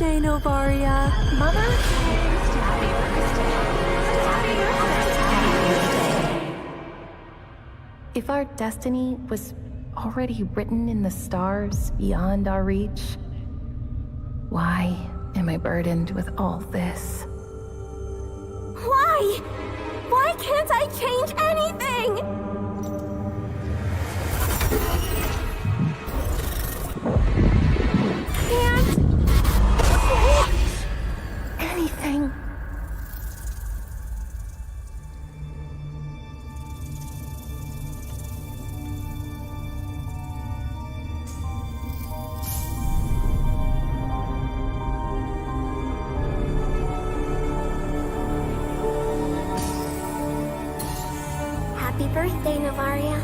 birthday, Novaria. Mother? If our destiny was already written in the stars beyond our reach, why am I burdened with all this? Why? Why can't I change anything? Can't change Anything. Happy birthday, Novaria.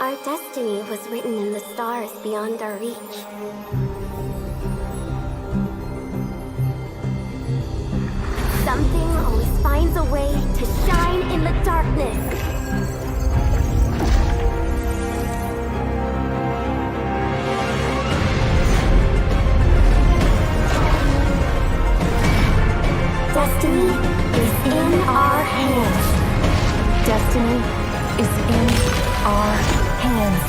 Our destiny was written in the stars beyond our reach. Something always finds a way to shine in the darkness. Destiny is in our hands. Destiny is in our hands.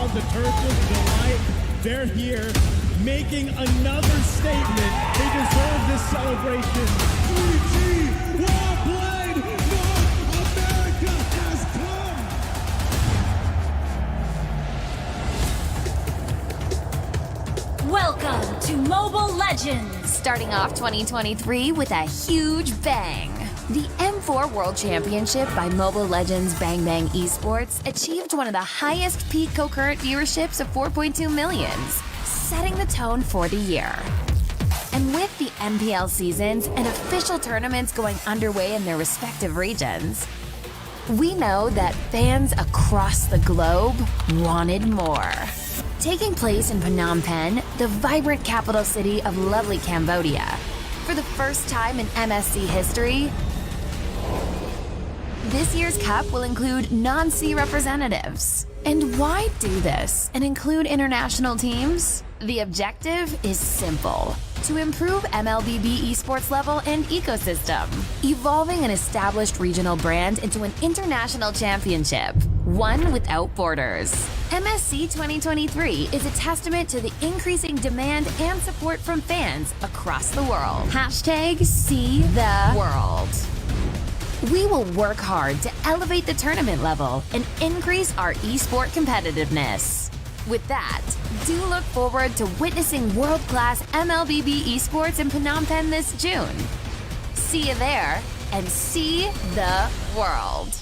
The Turtles delight. They're here making another statement. They deserve this celebration. 3G Warblade, North America has come. Welcome to Mobile Legends! Starting off 2023 with a huge bang. The M4 World Championship by Mobile Legends Bang Bang Esports achieved one of the highest peak concurrent viewerships of 4.2 millions, setting the tone for the year. And with the MPL seasons and official tournaments going underway in their respective regions, we know that fans across the globe wanted more. Taking place in Phnom Penh, the vibrant capital city of lovely Cambodia, for the first time in MSC history, this year's cup will include non-C representatives. And why do this and include international teams? The objective is simple: to improve MLBB esports level and ecosystem, evolving an established regional brand into an international championship, one without borders. MSC 2023 is a testament to the increasing demand and support from fans across the world. Hashtag See the World. We will work hard to elevate the tournament level and increase our esport competitiveness. With that, do look forward to witnessing world-class MLBB esports in Phnom Penh this June. See you there and see the world.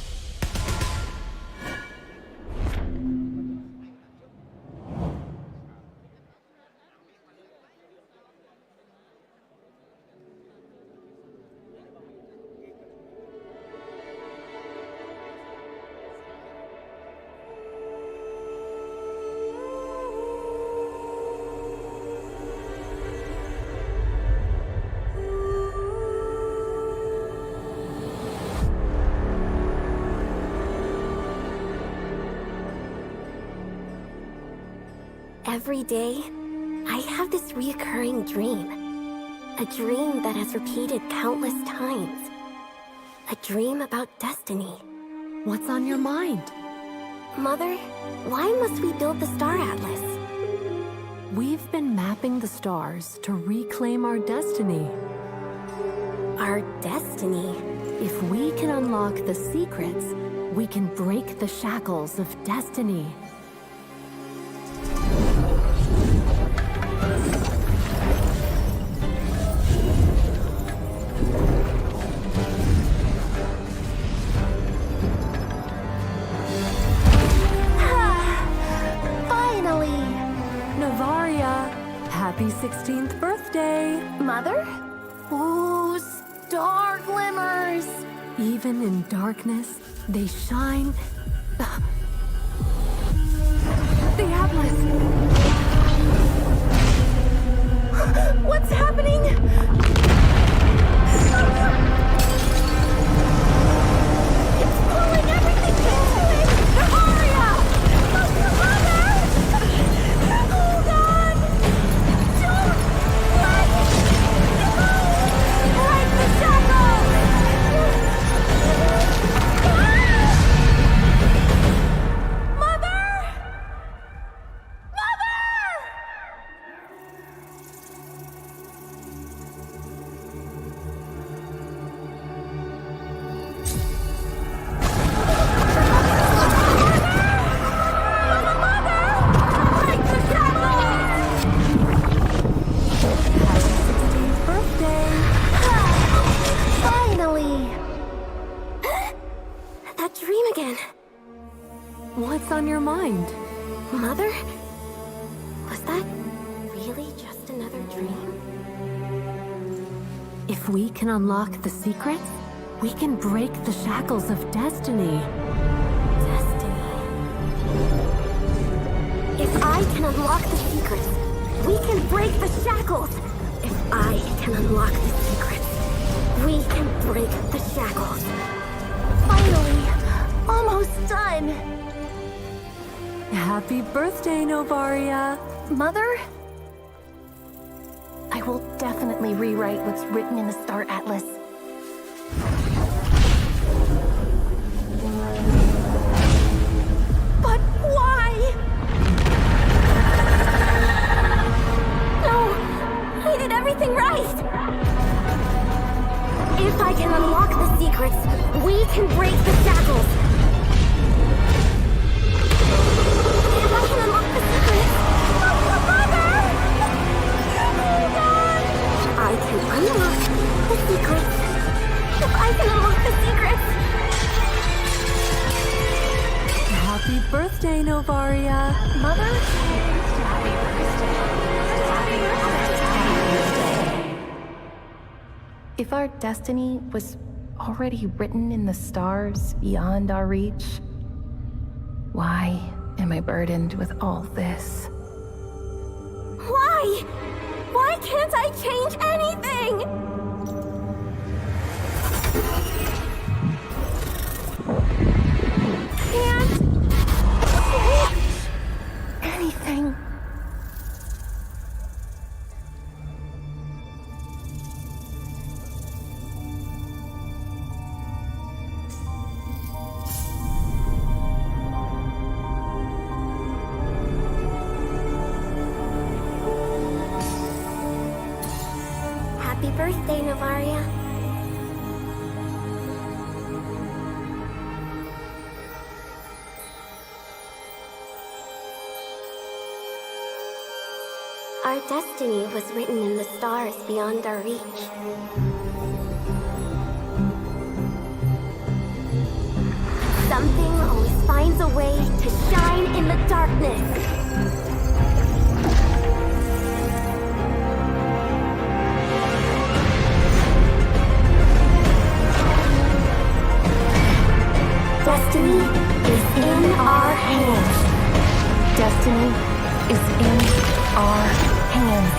Every day, I have this reoccurring dream. A dream that has repeated countless times. A dream about destiny. What's on your mind? Mother, why must we build the Star Atlas? We've been mapping the stars to reclaim our destiny. Our destiny? If we can unlock the secrets, we can break the shackles of destiny. Finally! Navaria, happy 16th birthday! Mother? Ooh, star glimmers! Even in darkness, they shine. The Atlas! What's happening? It's pulling everything into it! Navaria! Mother! Hold on! Don't let go! Break the shackles! Mother! Break the shackles! 16th birthday! Finally! That dream again. What's on your mind? Mother? Was that really just another dream? If we can unlock the secrets, we can break the shackles of destiny. Destiny. If I can unlock the secrets, we can break the shackles. If I can unlock the secrets, we can break the shackles. Finally, almost done. Happy birthday, Novaria! Mother? I will definitely rewrite what's written in the Star Atlas. But why? No, I did everything right. If I can unlock the secrets, we can break the shackles. If I can unlock the secrets, Mother! Hold on! I can unlock the secrets. If I can unlock the secrets. Happy birthday, Novaria! Mother? Happy birthday. If our destiny was already written in the stars beyond our reach, why am I burdened with all this? Why? Why can't I change anything? Can't change anything. Happy birthday, Navaria. Our destiny was written in the stars beyond our reach. Something always finds a way to shine in the darkness. Destiny is in our hands. Destiny is in our hands.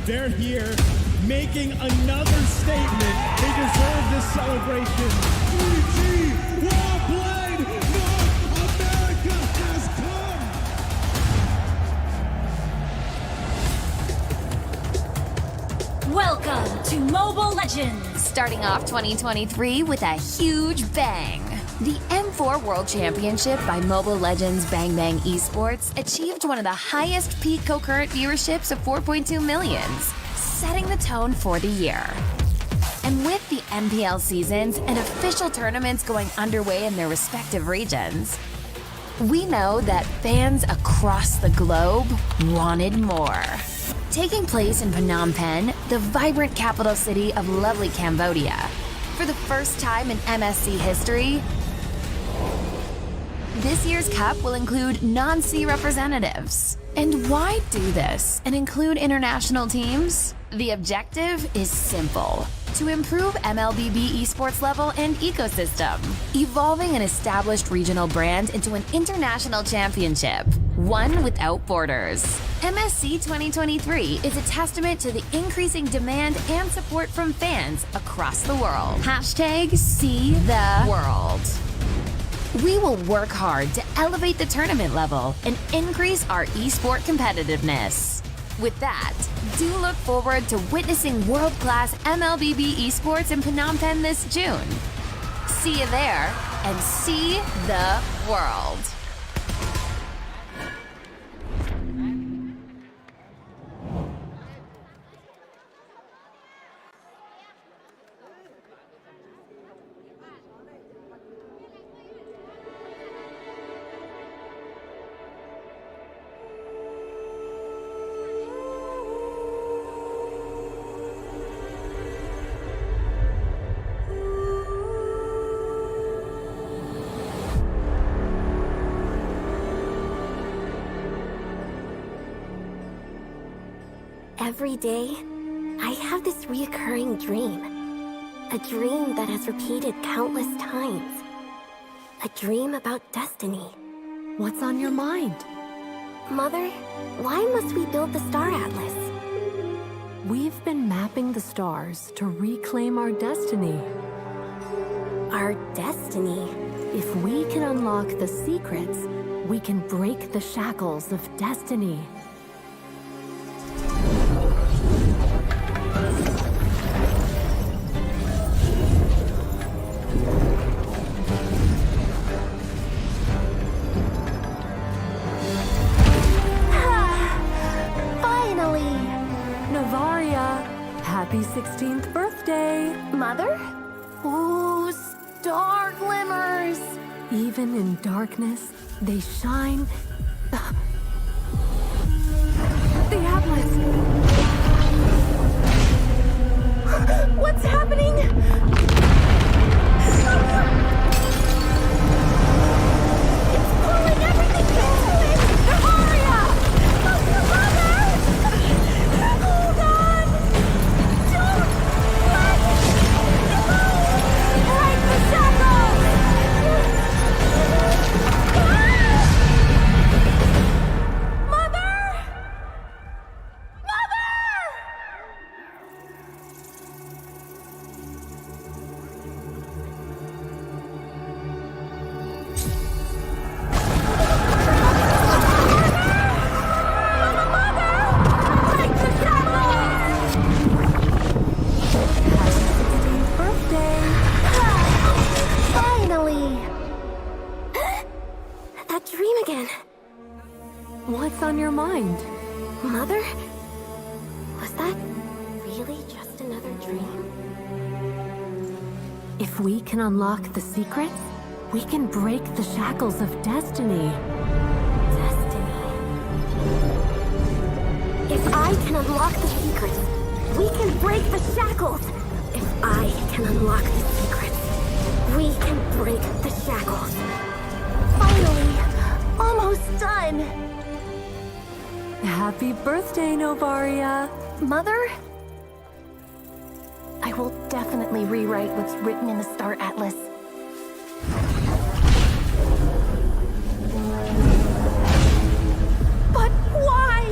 They're here making another statement. They deserve this celebration. Bo3, well played! North America has come! Welcome to Mobile Legends! Starting off 2023 with a huge bang. The M4 World Championship by Mobile Legends Bang Bang Esports achieved one of the highest peak concurrent viewerships of 4.2 millions, setting the tone for the year. And with the MPL seasons and official tournaments going underway in their respective regions, we know that fans across the globe wanted more. Taking place in Phnom Penh, the vibrant capital city of lovely Cambodia, for the first time in MSC history, this year's cup will include non-C representatives. And why do this and include international teams? The objective is simple: to improve MLBB esports level and ecosystem, evolving an established regional brand into an international championship, one without borders. MSC 2023 is a testament to the increasing demand and support from fans across the world. Hashtag See the World. We will work hard to elevate the tournament level and increase our esport competitiveness. With that, do look forward to witnessing world-class MLBB esports in Phnom Penh this June. See you there and see the world. Every day, I have this reoccurring dream. A dream that has repeated countless times. A dream about destiny. What's on your mind? Mother, why must we build the Star Atlas? We've been mapping the stars to reclaim our destiny. Our destiny? If we can unlock the secrets, we can break the shackles of destiny. Finally! Navaria, happy 16th birthday! Mother? Ooh, star glimmers! Even in darkness, they shine. The Atlas! What's happening? It's pulling everything into it! Navaria! Mother! Hold on! Don't let it go! Break the shackles! Mother! Mother! Break the shackles! Happy 16th birthday! Finally! That dream again. What's on your mind? Mother? Was that really just another dream? If we can unlock the secrets, we can break the shackles of destiny. Destiny. If I can unlock the secrets, we can break the shackles. If I can unlock the secrets, we can break the shackles. Finally, almost done. Happy birthday, Novaria! Mother? I will definitely rewrite what's written in the Star Atlas. But why?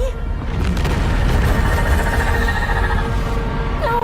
No!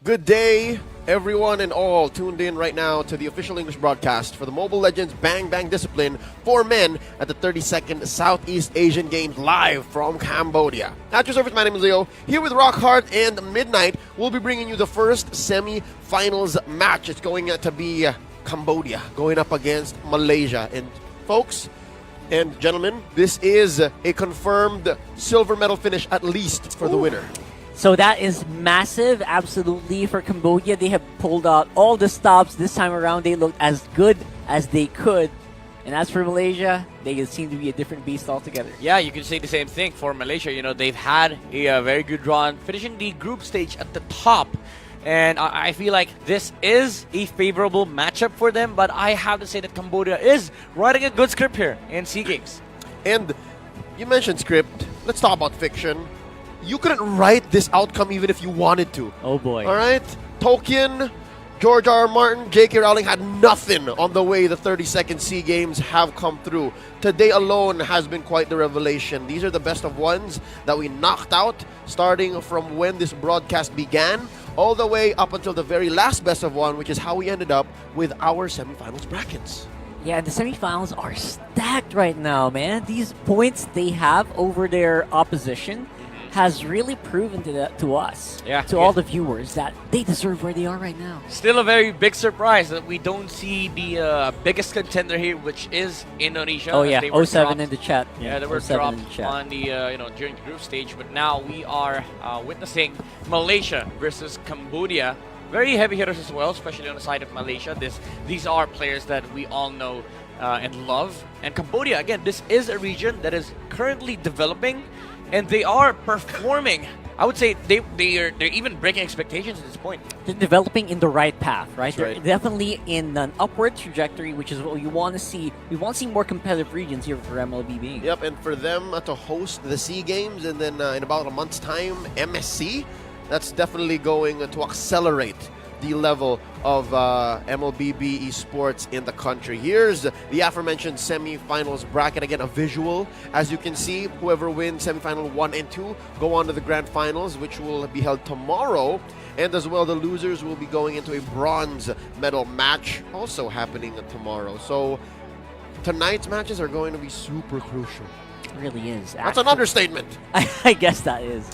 Good day, everyone and all tuned in right now to the official English broadcast for the Mobile Legends Bang Bang discipline for men at the 32nd Southeast Asian Games live from Cambodia. At your service, my name is Leo. Here with Rockhart and Midnight, we'll be bringing you the first semi-finals match. It's going to be Cambodia going up against Malaysia. And folks and gentlemen, this is a confirmed silver medal finish at least for the winner. So that is massive, absolutely, for Cambodia. They have pulled out all the stops this time around. They looked as good as they could. And as for Malaysia, they seem to be a different beast altogether. Yeah, you can say the same thing for Malaysia. You know, they've had a very good run, finishing the group stage at the top. And I feel like this is a favorable matchup for them. But I have to say that Cambodia is writing a good script here in SEA Games. And you mentioned script. Let's talk about fiction. You couldn't write this outcome even if you wanted to. Oh boy. All right? Tolkien, George R. Martin, J.K. Rowling had nothing on the way the 32nd SEA Games have come through. Today alone has been quite the revelation. These are the best of ones that we knocked out starting from when this broadcast began all the way up until the very last best of one, which is how we ended up with our semifinals brackets. Yeah, the semifinals are stacked right now, man. These points they have over their opposition has really proven to us, to all the viewers, that they deserve where they are right now. Still a very big surprise that we don't see the biggest contender here, which is Indonesia. Oh yeah, they were 07 dropped. in the chat. Yeah, they were 07 dropped in the chat. on the during the group stage, but now we are witnessing Malaysia versus Cambodia. Very heavy hitters as well, especially on the side of Malaysia. These are players that we all know and love. And Cambodia, again, this is a region that is currently developing, and they are performing. I would say they're even breaking expectations at this point. They're developing in the right path, right? That's They're right. definitely in an upward trajectory, which is what we want to see. We want to see more competitive regions here for MLBB. Yep, and for them to host the SEA Games and then in about a month's time, MSC, that's definitely going to accelerate the level of MLBB esports in the country. Here's the aforementioned semi-finals bracket. Again, a visual. As you can see, whoever wins semi-final 1 and 2 go on to the grand finals, which will be held tomorrow. And as well, the losers will be going into a bronze medal match, also happening tomorrow. So tonight's matches are going to be super crucial. It really is. That's an understatement. I guess that is.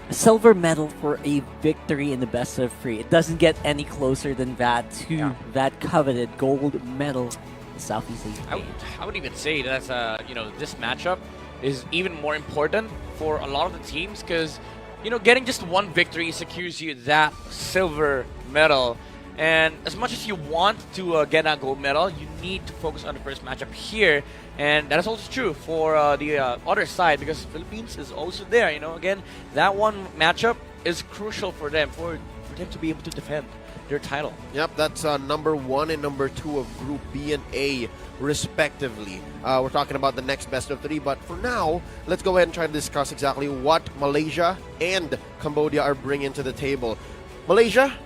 A silver medal for a victory in the best of 3. It doesn't get any closer than that to that coveted gold medal in Southeast Asian Games. I would even say that this matchup is even more important for a lot of the teams, because getting just one victory secures you that silver medal. And as much as you want to get that gold medal, you need to focus on the first matchup here. And that is also true for the other side, because Philippines is also there. Again, that one matchup is crucial for them, for them to be able to defend their title. Yep, that's number 1 and number 2 of Group B and A, respectively. We're talking about the next best of 3, but for now, let's go ahead and try to discuss exactly what Malaysia and Cambodia are bringing to the table. Malaysia,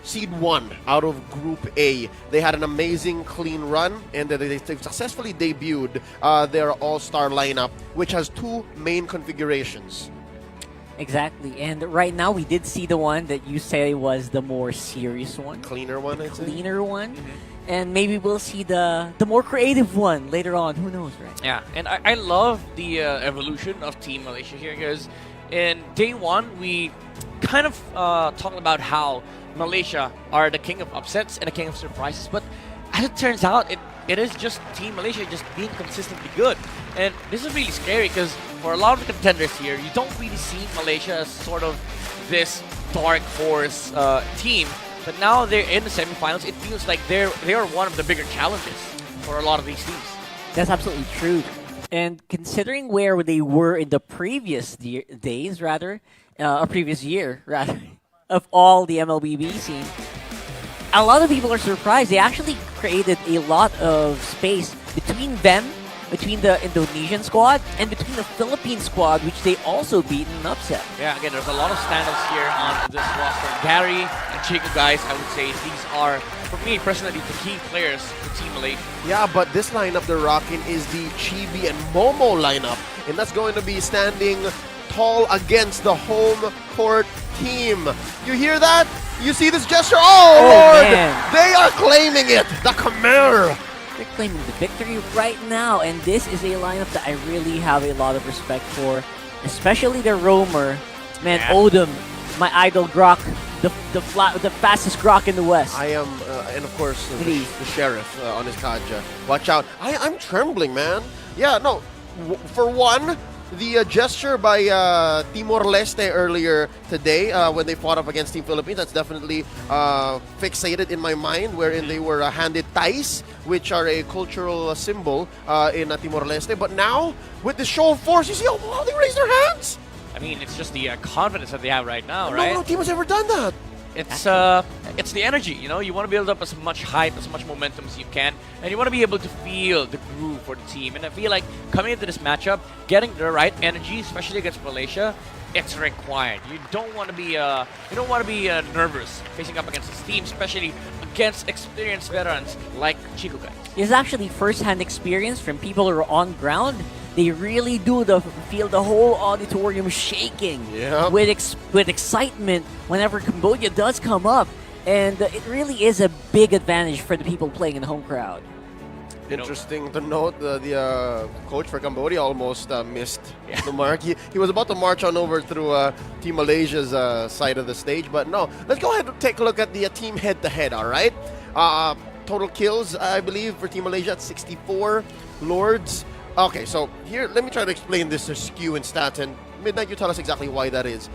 seed 1 out of Group A. They had an amazing clean run, and they've successfully debuted their all-star lineup, which has 2 main configurations. Exactly, and right now we did see the one that you say was the more serious one. Cleaner one, I'd say. Cleaner one. And maybe we'll see the more creative one later on. Who knows, right? Yeah, and I love the evolution of Team Malaysia here, because in day 1, we kind of talked about how Malaysia are the king of upsets and the king of surprises, but as it turns out, it is just Team Malaysia just being consistently good. And this is really scary, because for a lot of the contenders here, you don't really see Malaysia as sort of this dark horse team, but now they're in the semifinals. It feels like they are one of the bigger challenges for a lot of these teams. That's absolutely true. And considering where they were in the previous days, rather, or previous year, rather, of all the MLBB scene, a lot of people are surprised. They actually created a lot of space between them, between the Indonesian squad, and between the Philippine squad, which they also beat in an upset. Yeah, again, there's a lot of standouts here on this roster. Gary and Chico, guys, I would say these are, for me personally, the key players for Team Malaysia. Yeah, but this lineup they're rocking is the Chibi and Momo lineup, and that's going to be standing tall against the home court team. You hear that? You see this gesture? Oh, Lord! man. They are claiming it! The Khmer! They're claiming the victory right now, and this is a lineup that I really have a lot of respect for, especially the roamer. Man, Yeah. Odom, my idol Grok, the fastest Grok in the West. I am, and of course, Please. the sheriff on his Kaja. Watch out. I'm trembling, man. Yeah, no. For one, the gesture by Timor-Leste earlier today when they fought up against Team Philippines, that's definitely fixated in my mind, wherein they were handed tais, which are a cultural symbol in Timor-Leste. But now, with the show of force, you see how they raise their hands? I mean, it's just the confidence that they have right now, No, right? no team has ever done that. It's the energy, you know. You want to build up as much hype, as much momentum as you can, and you want to be able to feel the groove for the team. And I feel like coming into this matchup, getting the right energy, especially against Malaysia, it's required. You don't want to be nervous facing up against this team, especially against experienced veterans like Chico guys. It's actually first-hand experience from people who are on ground. They really do feel the whole auditorium shaking Yep. with excitement whenever Cambodia does come up, and it really is a big advantage for the people playing in the home crowd. Interesting to note, the coach for Cambodia almost missed the mark. He was about to march on over through Team Malaysia's side of the stage, but no. Let's go ahead and take a look at the team head-to-head, all right? Total kills, I believe, for Team Malaysia at 64. Lords. Okay, so here, let me try to explain this skew in stats, and Midnight, you tell us exactly why that is.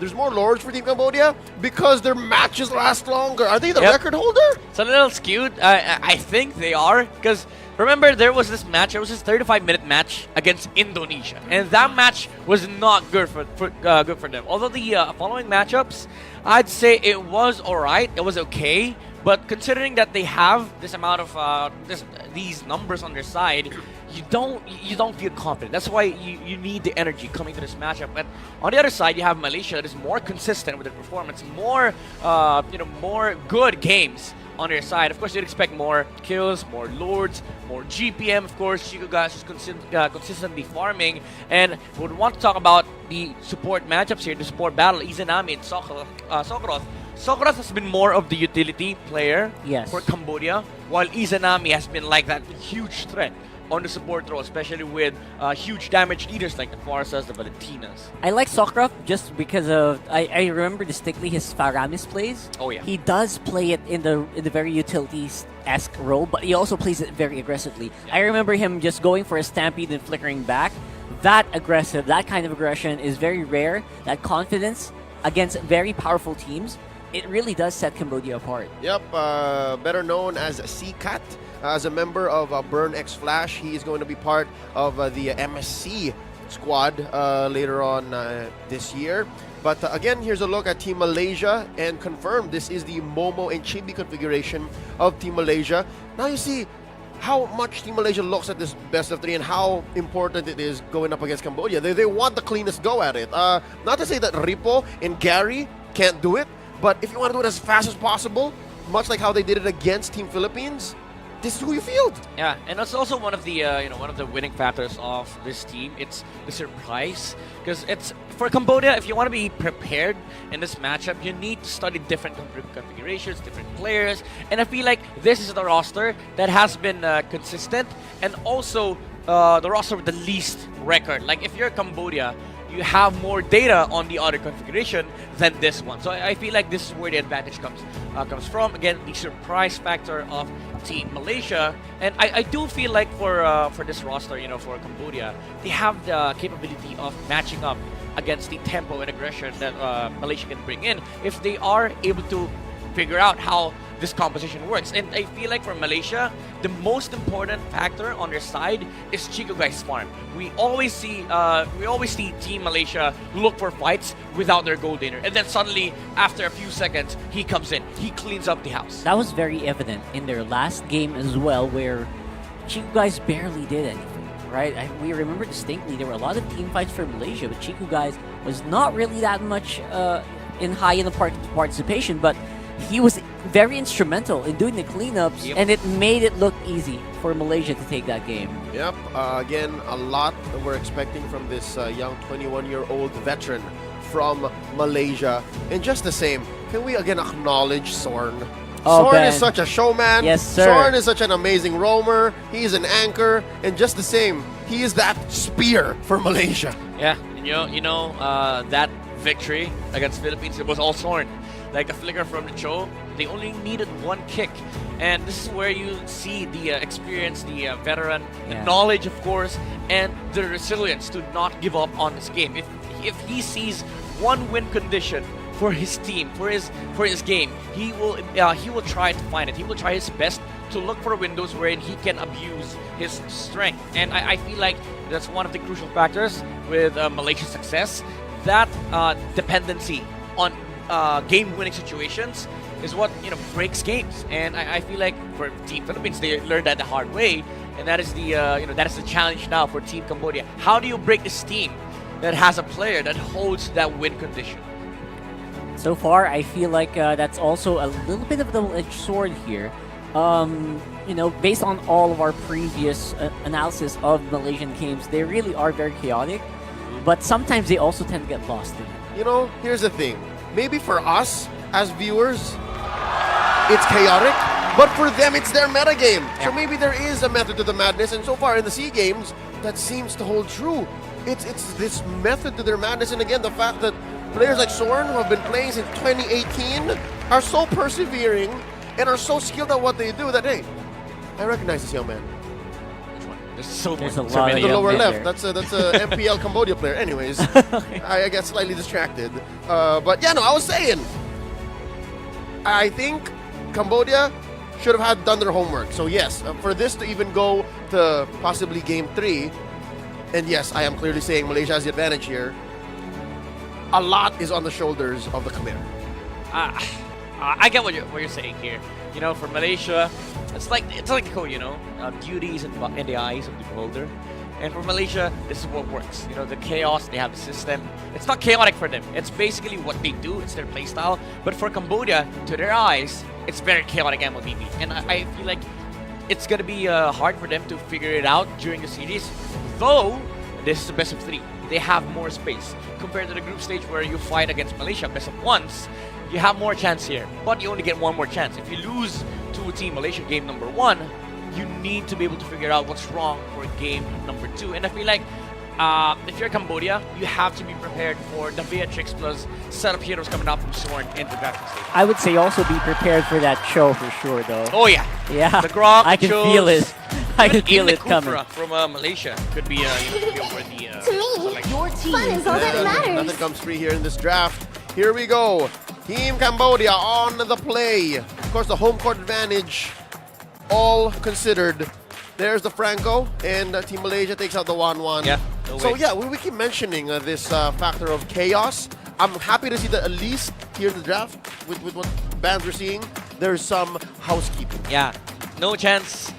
There's more Lords for Team Cambodia because their matches last longer. Are they the record holder? It's a little skewed. I think they are, because remember there was this match. It was this 35-minute match against Indonesia, and that match was not good for them. Although the following matchups, I'd say it was alright. It was okay, but considering that they have this amount of these numbers on their side, you don't feel confident. That's why you need the energy coming to this matchup. And on the other side, you have Malaysia that is more consistent with their performance, more more good games on their side. Of course, you'd expect more kills, more Lords, more GPM. Of course, Chico guys is consistently farming. And we would want to talk about the support matchups here, the support battle, Izanami and Sokoros. Sokoros has been more of the utility player for Cambodia, while Izanami has been like that huge threat on the support role, especially with huge damage leaders like the Farsas, the Valentinas. I like Sokrov just because of I remember distinctly his Faramis plays. Oh yeah, he does play it in the very utility-esque role, but he also plays it very aggressively. Yeah. I remember him just going for a stampede and flickering back. That aggressive, that kind of aggression is very rare. That confidence against very powerful teams, it really does set Cambodia apart. Yep, better known as C-Cat. As a member of Burn X Flash, he is going to be part of the MSC squad later on this year. But again, here's a look at Team Malaysia, and confirmed this is the Momo and Chibi configuration of Team Malaysia. Now you see how much Team Malaysia looks at this best of three and how important it is going up against Cambodia. They want the cleanest go at it. Not to say that Ripo and Gary can't do it, but if you want to do it as fast as possible, much like how they did it against Team Philippines, this is who you field. Yeah, and that's also one of the one of the winning factors of this team. It's the surprise, because it's for Cambodia. If you want to be prepared in this matchup, you need to study different configurations, different players, and I feel like this is the roster that has been consistent, and also the roster with the least record. Like if you're Cambodia, you have more data on the other configuration than this one. So I feel like this is where the advantage comes from. Again, the surprise factor of Team Malaysia, and I do feel like for this roster, for Cambodia, they have the capability of matching up against the tempo and aggression that Malaysia can bring in if they are able to figure out how this composition works. And I feel like for Malaysia, the most important factor on their side is Chico Guy's farm. We always see Team Malaysia look for fights without their gold laner, and then suddenly after a few seconds he comes in, he cleans up the house. That was very evident in their last game as well, where Chico Guys barely did anything, right? We remember distinctly there were a lot of team fights for Malaysia, but Chico Guys was not really that much high in the participation, but he was very instrumental in doing the cleanups, and it made it look easy for Malaysia to take that game. Yep, again, a lot we're expecting from this young 21-year-old veteran from Malaysia. And just the same, can we again acknowledge Sorn? Oh, Sorn Ben. is such a showman. Yes, sir. Sorn is such an amazing roamer. He is an anchor, and just the same, he is that spear for Malaysia. Yeah, that victory against Philippines, it was all Sorn. Like a flicker from the Cho, they only needed one kick. And this is where you see the experience, the veteran, the knowledge, of course, and the resilience to not give up on this game. If he sees one win condition for his team, for his game, he will try to find it. He will try his best to look for windows wherein he can abuse his strength. And I feel like that's one of the crucial factors with Malaysia's success. That dependency on game-winning situations is what breaks games. And I feel like for Team Philippines, they learned that the hard way, and that is the challenge now for Team Cambodia. How do you break this team that has a player that holds that win condition? So far, I feel like that's also a little bit of a double-edged sword here. Based on all of our previous analysis of Malaysian games, they really are very chaotic, but sometimes they also tend to get lost in it. Here's the thing. Maybe for us as viewers, it's chaotic, but for them, it's their metagame. So maybe there is a method to the madness, and so far in the SEA Games, that seems to hold true. It's this method to their madness, and again, the fact that players like Sorn, who have been playing since 2018, are so persevering and are so skilled at what they do that, hey, I recognize this young man. There's a lot To of the young lower men left, there. that's a MPL Cambodia player. Anyways, I get slightly distracted. But yeah, no, I was saying, I think Cambodia should have done their homework. So yes, for this to even go to possibly Game 3, and yes, I am clearly saying Malaysia has the advantage here, a lot is on the shoulders of the Khmer. I get what you're saying here. For Malaysia, it's like the code. Beauty is in the eyes of the beholder. And for Malaysia, this is what works. The chaos, they have the system. It's not chaotic for them. It's basically what they do. It's their playstyle. But for Cambodia, to their eyes, it's very chaotic MLBB. And I feel like it's going to be hard for them to figure it out during the series. Though, this is the best of 3. They have more space. Compared to the group stage where you fight against Malaysia, best of 1s, you have more chance here. But you only get one more chance. If you lose to Team Malaysia game number 1, you need to be able to figure out what's wrong for game number 2. And I feel like if you're Cambodia, you have to be prepared for the Beatrix plus set of heroes coming out from Sorn in the draft stage. I would say also be prepared for that show for sure, though. Oh yeah, Yeah, the Grok, I can Chos, feel it. I can even feel the it coming. Kufra from Malaysia could be a worthy. To me, selection. your fun is all that matters. Nothing comes free here in this draft. Here we go. Team Cambodia on the play. Of course, the home court advantage, all considered. There's the Franco, and Team Malaysia takes out the 1-1. Yeah, no So way. yeah, we keep mentioning this factor of chaos. I'm happy to see that at least here in the draft, with what bands we're seeing, there's some housekeeping. Yeah, no chance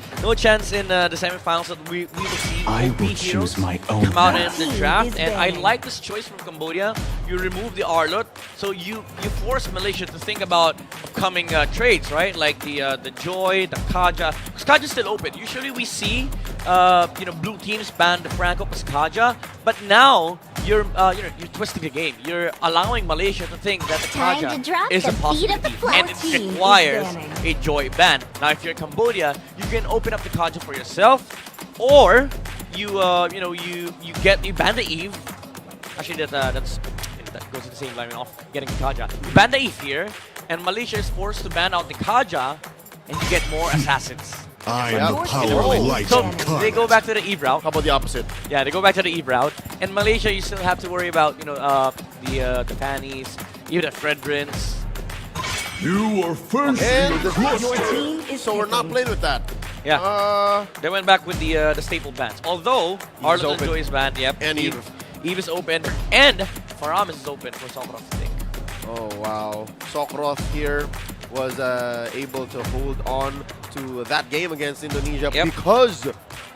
in the semifinals that we will see I OP will heroes choose my own come out in path. the draft, and I like this choice from Cambodia. You remove the Arlot, so you force Malaysia to think about upcoming trades, right? Like the Joy, the Kaja. Because Kaja's still open. Usually we see blue teams ban the Franco plus Kaja, but now you're twisting the game. You're allowing Malaysia to think that the Time to Kaja drop is a the beat of the possibility, and it flower team. requires Who's a Joy ban. Now, if you're Cambodia, you can open up the Kaja for yourself, or you ban the Eve. Actually, that goes to the same line of getting the Kaja. You ban the Eve here, and Malaysia is forced to ban out the Kaja, and you get more assassins. I Yeah. am the power of light So incarnate. they go back to the Eve route. How about the opposite? Yeah, they go back to the Eve route. And Malaysia, you still have to worry about the Fannies, even the Fredrins. You are first And in the cluster. so we're not playing with that. Yeah. They went back with the staple bans. Although Arlen and open. Joy is banned, yep. And Eve. Eve is open, and Faram is open for Sokrov, I think. Oh wow, Sokroth here was able to hold on to that game against Indonesia Yep. because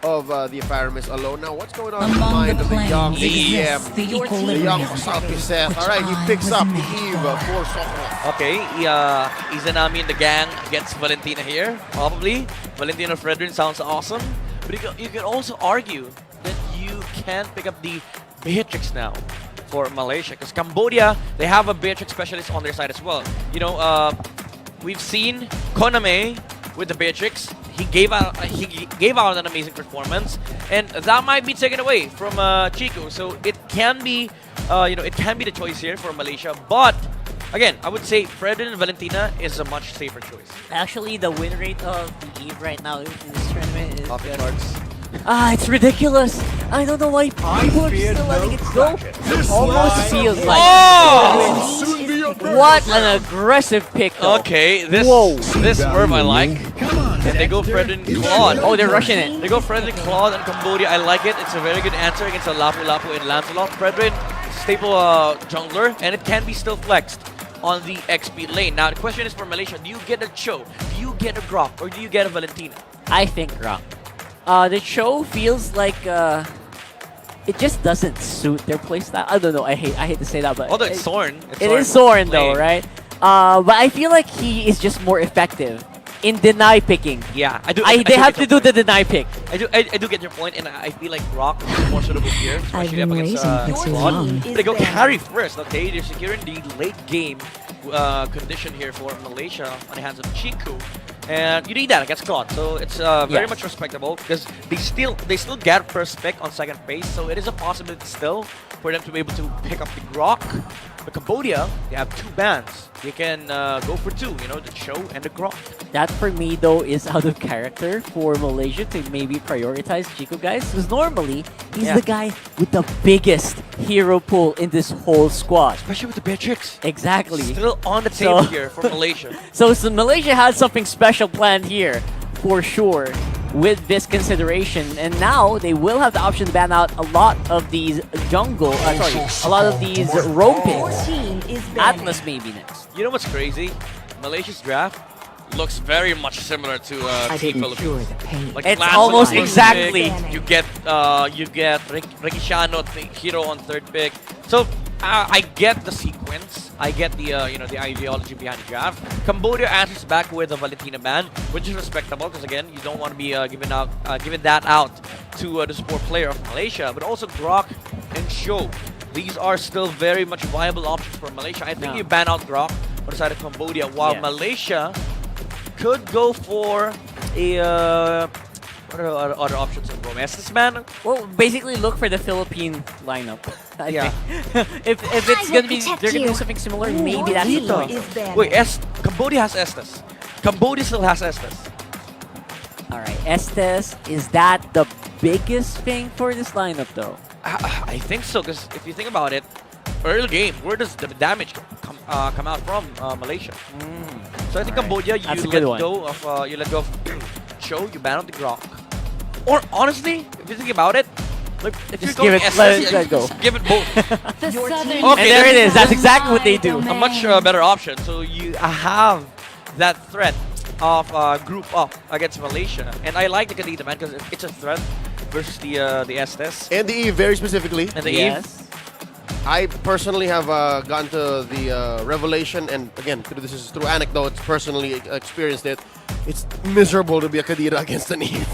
of the Aparamis alone. Now, what's going on in the Among mind the of the young planes EM, exists the the young equilibrium, South Seth? All right, he which picks I up was the made Eve for Sokroth. Okay, Izanami and the gang gets Valentina here, probably. Valentina Fredrin sounds awesome. But you can also argue that you can pick up the Beatrix now for Malaysia. Because Cambodia, they have a Beatrix specialist on their side as well. You know, we've seen Koname with the Beatrix. He gave out an amazing performance, and that might be taken away from Chico. So it can be, it can be the choice here for Malaysia. But again, I would say Fredrin and Valentina is a much safer choice. Actually, the win rate of the Eve right now in this tournament is Off the charts. it's ridiculous. I don't know why people are still letting it go. It almost feels like what an aggressive pick, though. Okay, this Whoa. this swerve I like. And they go Fredrin Claude. Oh, they're rushing it. They go Fredrin Claude and Cambodia. I like it. It's a very good answer against a Lapu Lapu and Lancelot. Fredrin, staple jungler, and it can be still flexed on the XP lane. Now, the question is for Malaysia, do you get a Cho? Do you get a Grok? Or do you get a Valentina? I think Rock. The show feels like it just doesn't suit their playstyle. I don't know. I hate to say that, but Although it's Soren. It is Soren though, right? But I feel like he is just more effective in deny picking. Yeah, I do. They have to do the deny pick. I do get your point, and I feel like Rock is more suitable here, especially I've up been against waiting for too Claude. long. They go carry first, okay? They're securing the late game condition here for Malaysia on the hands of Chico. And you need that against Claude, so it's very much respectable because they still get first pick on second base, so it is a possibility still for them to be able to pick up the Grok. But Cambodia, they have two bans. They can go for two, the Cho and the Grok. That for me though is out of character for Malaysia to maybe prioritize Chico guys, because normally he's the guy with the biggest hero pool in this whole squad. Especially with the Beatrix. Exactly. Still on the table here for Malaysia. So Malaysia had something special planned here, for sure, with this consideration. And now they will have the option to ban out a lot of these a lot of these roam picks. Atlas maybe next. You know what's crazy? Malaysia's draft looks very much similar to Team Philippines. Like It's Lancelot almost first exactly. pick, you get Ricky Shano, the hero on third pick. So I get the sequence. I get the the ideology behind the draft. Cambodia answers back with a Valentina ban, which is respectable because again you don't want to be giving that out to the support player of Malaysia, but also Grok and Cho. These are still very much viable options for Malaysia. I think you ban out Grok on the side of Cambodia, while Malaysia could go for a what are other options in Rome? Estes ban? Well, basically look for the Philippine lineup. Yeah. if it's gonna be, they're gonna do something similar. Maybe that's the choice. Wait, Cambodia has Estes. Cambodia still has Estes. All right, Estes, is that the biggest thing for this lineup though? I think so, because if you think about it, early game, where does the damage come out from? Malaysia. So I think Cambodia, you let go of Cho, you ban out the Grok. Or honestly, if you think about it, like if Just you're going let SS, it go. just give it both. And there it is. That's exactly what they do. A much better option. So you have that threat of group up against Malaysia, and I like the Kadita man because it's a threat versus the Estes And the Eve, very specifically. and the Eve. I personally have gone to the revelation, and again, this is through anecdotes, personally experienced it. It's miserable to be a Kadira against an Eve.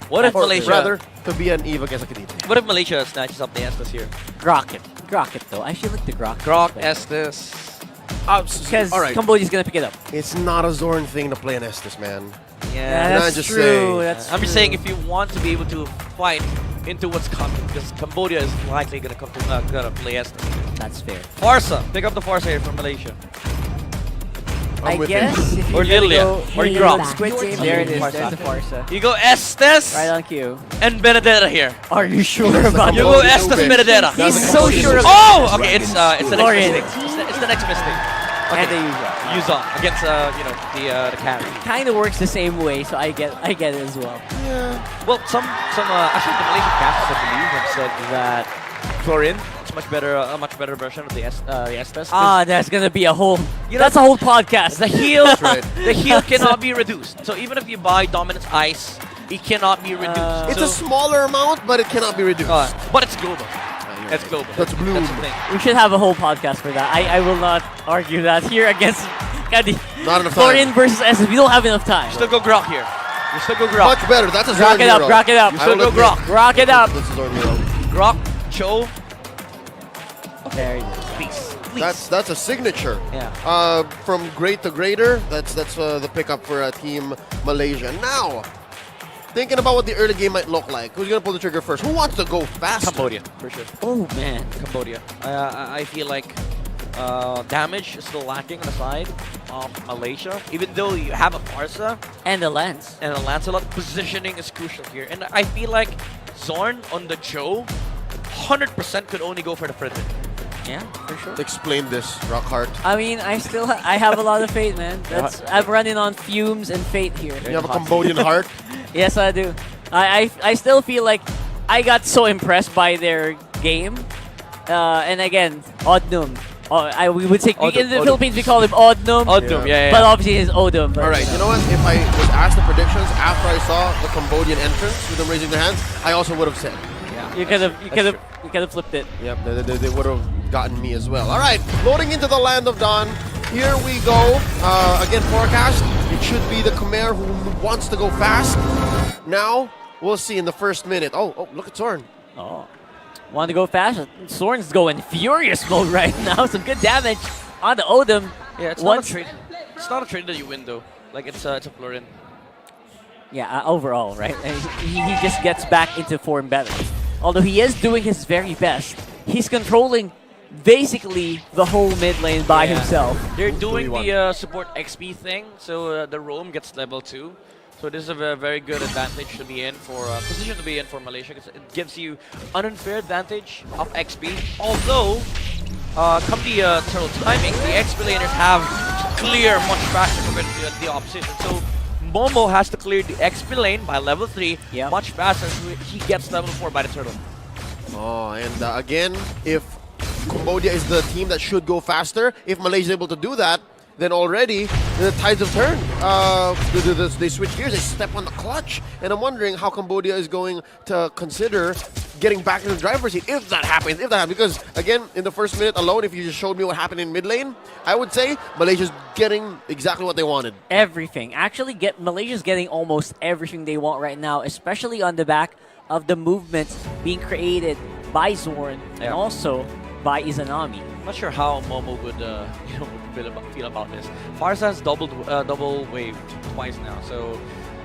What if Or Malaysia? rather, to be an Eve against a Kadira. What if Malaysia snatches up the Estes here? Grok it though. I feel like the Grok. Grok, Estes. Because all right. Cambodia's gonna pick it up. It's not a Zorn thing to play an Estes, man. Yeah, that's just true. saying. That's I'm just true. saying if you want to be able to fight into what's coming, because Cambodia is likely gonna play Estes. That's fair. Farsa, pick up the Farsa here from Malaysia. I with guess you. if Or you're gonna Lilia. go Or Hey, Grok. Squid Game, there it is. There's the Farsa. You go Estes Right on cue. and Benedetta here. Are you sure about You that? go Estes Benedetta. He's so sure of Oh, okay. It's the next Florian. mistake. It's the next mistake. And they use that. Use on against the carry. Kind of works the same way, so I get it as well. Well, some actually the Malaysian casters, I believe, have said that Florin is a much better version of the Estes. That's gonna be a whole. You know, That's a whole podcast. The heal, right. the heal cannot be reduced. So even if you buy Dominance Ice, it cannot be reduced. It's a smaller amount, but it cannot be reduced. But it's global. It's global. That's blue. That's the thing. We should have a whole podcast for that. I will not argue that here against Kadi. Not enough Florian time. versus SS. We don't have enough time. Still go Grok here. You still go Grok. Much better. That's a Rock Zorn it up, hero. rock it up. I Still will go admit. Grok. Rock it up. This is Zorn hero. Grok, Cho. Very good. Please. That's a signature. Yeah. From great to greater, that's the pickup for Team Malaysia. Now, thinking about what the early game might look like. Who's going to pull the trigger first? Who wants to go fast? Cambodia, for sure. Oh, man. Cambodia. I feel like damage is still lacking on the side of Malaysia. Even though you have a Farsa And the lens. and a Lancelot, positioning is crucial here. And I feel like Zorn on the Joe 100% could only go for the Frederick. Yeah, for sure. Explain this, Rockhart. I mean, I have a lot of faith, man. I'm running on fumes and fate here. You have a Cambodian heart. Yes, I do. I still feel like I got so impressed by their game. And again, Odnum. We would say in the Philippines we call him Odnum. Odnum, yeah. But obviously it's Odum. All right, you know what? If I was asked the predictions after I saw the Cambodian entrance with them raising their hands, I also would have said. You could have flipped it. Yep, they would have gotten me as well. All right, loading into the land of Dawn. Here we go. Again, forecast. It should be the Khmer who wants to go fast. Now, we'll see in the first minute. Oh, look at Zorn. Oh. Want to go fast? Soren's going furious mode right now. Some good damage on the Odom. Yeah, it's not a trade. It's not a trade that you win though. Like it's a Florin. Yeah, overall, right? And he just gets back into form better. Although he is doing his very best. He's controlling basically the whole mid lane by himself. They're doing the support XP thing, so the roam gets level 2. So this is a very good advantage to be in for position to be in for Malaysia, because it gives you an unfair advantage of XP. Although, come the turtle timing, the XP laners have to clear much faster compared to the opposition. So Momo has to clear the XP lane by level 3 much faster, so he gets level 4 by the turtle. Oh, and again, if Cambodia is the team that should go faster, if Malaysia is able to do that, then already the tides have turned. They switch gears, they step on the clutch. And I'm wondering how Cambodia is going to consider getting back in the driver's seat if that happens. Because again, in the first minute alone, if you just showed me what happened in mid lane, I would say Malaysia's getting exactly what they wanted. Everything. Actually, Malaysia's getting almost everything they want right now, especially on the back of the movements being created by Zorn and also by Izanami. Not sure how Momo would feel about this. Farsa has double waved twice now, so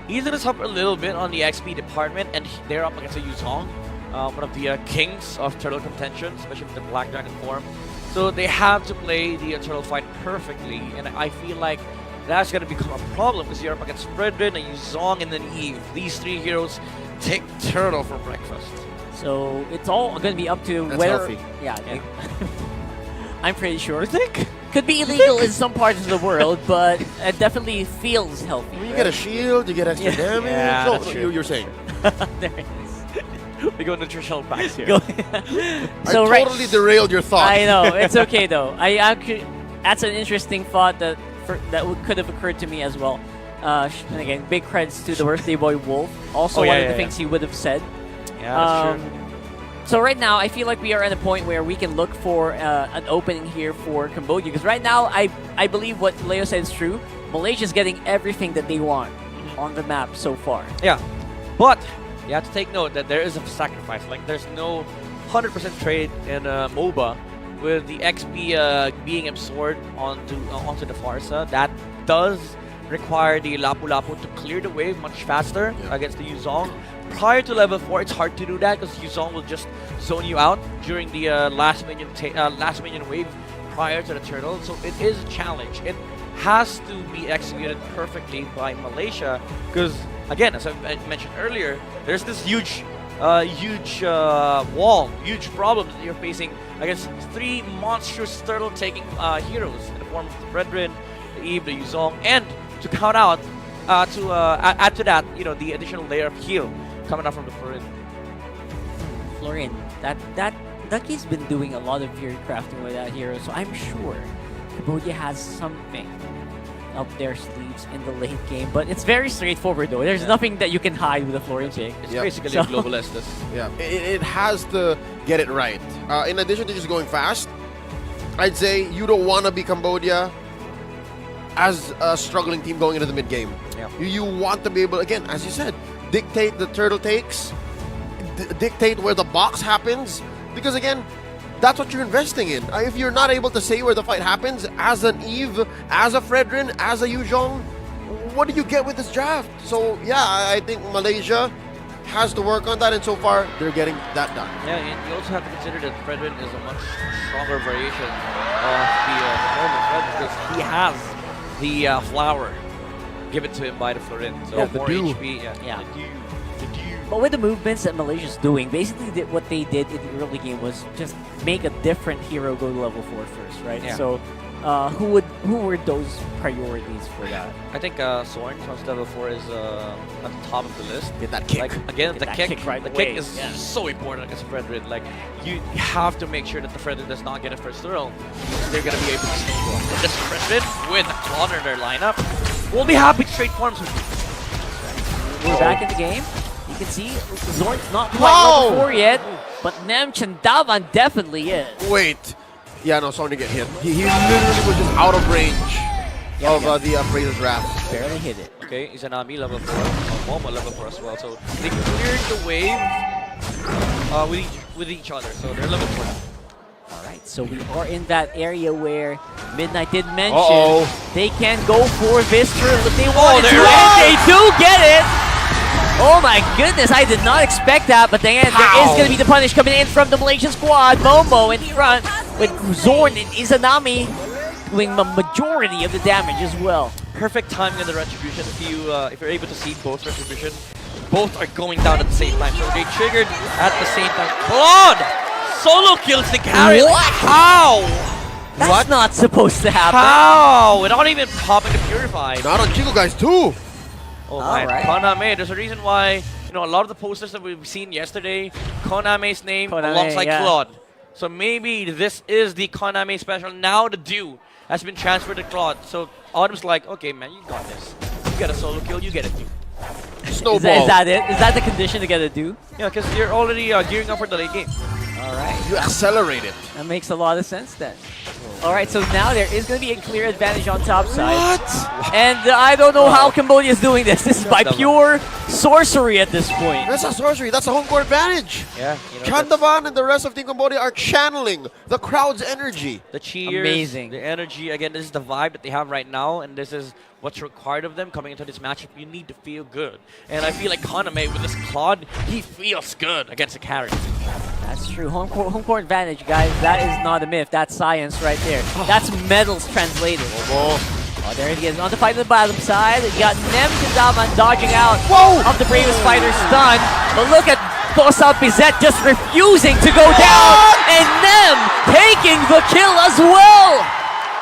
he's gonna suffer a little bit on the XP department, and they're up against a Yuzong, one of the kings of turtle contention, especially with the Black Dragon form. So they have to play the turtle fight perfectly, and I feel like that's gonna become a problem because you're up against Fredrin, a Yuzong, and then Eve. These three heroes take turtle for breakfast. So it's all going to be up to That's whether... healthy. Yeah. I'm pretty sure. You think? Could be illegal in some parts of the world, but it definitely feels healthy. You get a shield, you get extra damage. Yeah, No, that's true. you're saying. There it is. We go nutritional facts here. So I totally derailed your thought. I know. It's okay, though. That's an interesting thought that could have occurred to me as well. And again, big credits to the birthday boy Wolf. Also one of the things he would have said. Yeah, that's true. So right now, I feel like we are at a point where we can look for an opening here for Cambodia. Because right now, I believe what Leo said is true. Malaysia's getting everything that they want on the map so far. Yeah, but you have to take note that there is a sacrifice. Like, there's no 100% trade in MOBA with the XP being absorbed onto the Farsa. That does require the Lapu-Lapu to clear the wave much faster against the Yuzong. Prior to level 4, it's hard to do that because Yuzong will just zone you out during the last minion wave prior to the turtle. So it is a challenge. It has to be executed perfectly by Malaysia because, again, as I mentioned earlier, there's this huge wall, huge problem that you're facing against three monstrous turtle-taking heroes in the form of the Fredrin, the Eve, the Yuzong, and to count out, add to that, the additional layer of heal coming out from the Florin. Florin, that Ducky's been doing a lot of fury crafting with that hero, so I'm sure Cambodia has something up their sleeves in the late game. But it's very straightforward though. There's nothing that you can hide with a Florin pick. It's basically a global Estes. Yeah, it has to get it right. In addition to just going fast, I'd say you don't want to be Cambodia as a struggling team going into the mid game. Yeah. You want to be able, again, as you said, dictate the turtle takes, dictate where the box happens, because again, that's what you're investing in. If you're not able to say where the fight happens, as an Eve, as a Fredrin, as a Yuzhong, what do you get with this draft? So yeah, I think Malaysia has to work on that, and so far they're getting that done. Yeah, and you also have to consider that Fredrin is a much stronger variation of the normal Fredrin because he has the flower given to him by the Florin. So Yeah, the more dew. HP. Yeah. The dew. The dew. But with the movements that Malaysia's doing, basically what they did in the early game was just make a different hero go to level 4 first, right? Yeah. So who were those priorities for that? I think Soren from level 4 is at the top of the list. Get that kick. Like again, Get the that kick, kick right the away, kick is yeah. so important against Fredrin. Like you have to make sure that the Fredrin does not get a first throw. They're gonna be able to sneak off. But this Fredrin with a Claude in their lineup will be happy to trade forms with you. We're back in the game. You can see Zorn's not quite Wow! level 4 yet, but Nem Chandavan definitely is. Wait. Yeah, no, starting to get hit. He literally was just out of range of the Appraiser's Wrath. Barely hit it. Okay, Izanami level 4, Momo level 4 as well. So they cleared the wave with each other. So they're level 4 now. Alright, so we are in that area where Midnight did mention they can go for Vistra if they want to, there and they do get it! Oh my goodness, I did not expect that, but then there is going to be the punish coming in from the Malaysian squad. Momo and Iran with Zorn and Izanami doing the majority of the damage as well. Perfect timing in the retribution. If you're able to see both retribution, both are going down at the same time. So they triggered at the same time. Claude solo kills the carry. What? Like, how? That's not supposed to happen. How? Without even popping the Purify. Not on Chico Guys too. Oh my, Alright. Koname. There's a reason why, a lot of the posters that we've seen yesterday, Koname's name Koname, alongside yeah. Claude. So maybe this is the Koname special. Now the Dew has been transferred to Claude. So Autumn's like, okay, man, you got this. You get a solo kill, you get a Dew. Snowball. Is that it? Is that the condition to get a do? Yeah, because you're already gearing up for the late game. Alright. You accelerate it. That makes a lot of sense then. Alright, so now there is going to be a clear advantage on top side. What? And I don't know how Cambodia is doing this. This is by pure sorcery at this point. That's not sorcery. That's a home court advantage. Yeah, Chandavan and the rest of Team Cambodia are channeling the crowd's energy. the cheers, Amazing. the energy. Again, this is the vibe that they have right now, and this is what's required of them coming into this matchup. You need to feel good. And I feel like Koname with this Claude, he feels good against the carry. That's true. Home court advantage, guys. That is not a myth. That's science right there. That's medals translated. Oh, there it is. On the fight on the bottom side, you got Nem Chandavan dodging out of the bravest fighter stun. But look at Tosal Pizet just refusing to go down. And Nem taking the kill as well.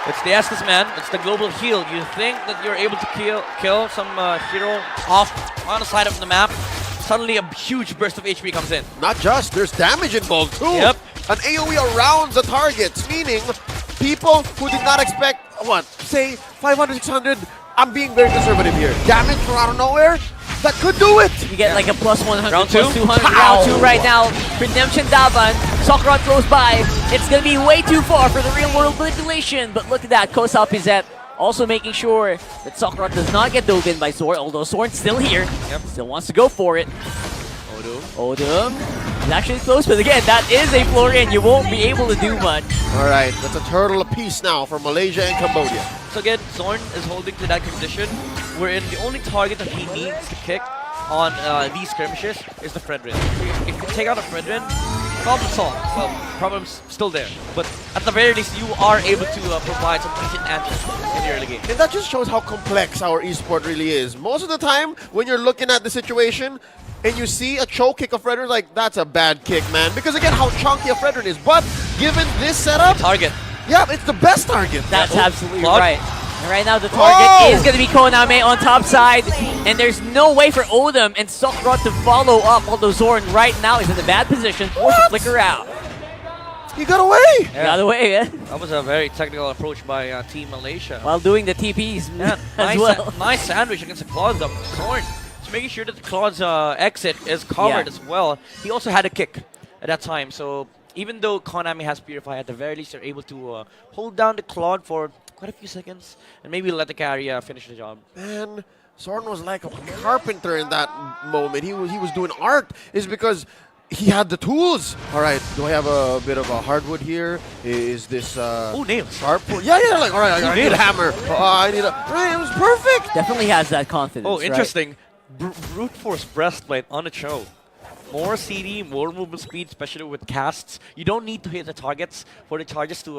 It's the Estus, man. It's the global heal. You think that you're able to kill some hero off on the side of the map. Suddenly a huge burst of HP comes in. Not just, there's damage involved too. Yep. An AoE around the targets, meaning people who did not expect, say 500, 600, I'm being very conservative here. Damage from out of nowhere, that could do it. You get like a plus 100, Round plus two? 200. Pow! Round 2 right now. Redemption Davan. Sokrat close by. It's going to be way too far for the real world manipulation. But look at that. Kosal Pizet also making sure that Sokrat does not get dove in by Zor, although Zorn's still here. Yep. Still wants to go for it. Odum. He's actually close, but again, that is a Florian. You won't be able to do much. All right, that's a turtle apiece now for Malaysia and Cambodia. So again, Zorn is holding to that condition wherein the only target that he needs to kick on these skirmishes is the Fredrin. If you take out a Fredrin, problem solved. Well, problem's still there. But at the very least, you are able to provide some decent answers in the early game. And that just shows how complex our esport really is. Most of the time, when you're looking at the situation and you see a choke kick of Fredrin, like, that's a bad kick, man. Because again, how chunky a Fredrin is. But given this setup, Target. yeah, it's the best target. That's absolutely Claude. right. And right now, the target Oh! is going to be Koname on top side. And there's no way for Odom and Sokrat to follow up, although Zorn right now is in a bad position, forced to flicker out. He got away. Yeah. Got away, eh? That was a very technical approach by Team Malaysia. While doing the TPs Yeah, as well. nice sandwich against the Claude though. Zorn just making sure that the Claude's exit is covered as well. He also had a kick at that time, so even though Konami has Purify, at the very least they're able to hold down the Claude for quite a few seconds and maybe let the carry finish the job. Man, Zorn was like a carpenter in that moment. He was doing art. Is because he had the tools. All right, do I have a bit of a hardwood here? Is this nails. sharp? Yeah, like all right, I need a hammer. I need a. Right, it was perfect. Definitely has that confidence. Oh, right? interesting. Brute Force Breastplate on the show. More CD, more movement speed, especially with casts. You don't need to hit the targets for the charges to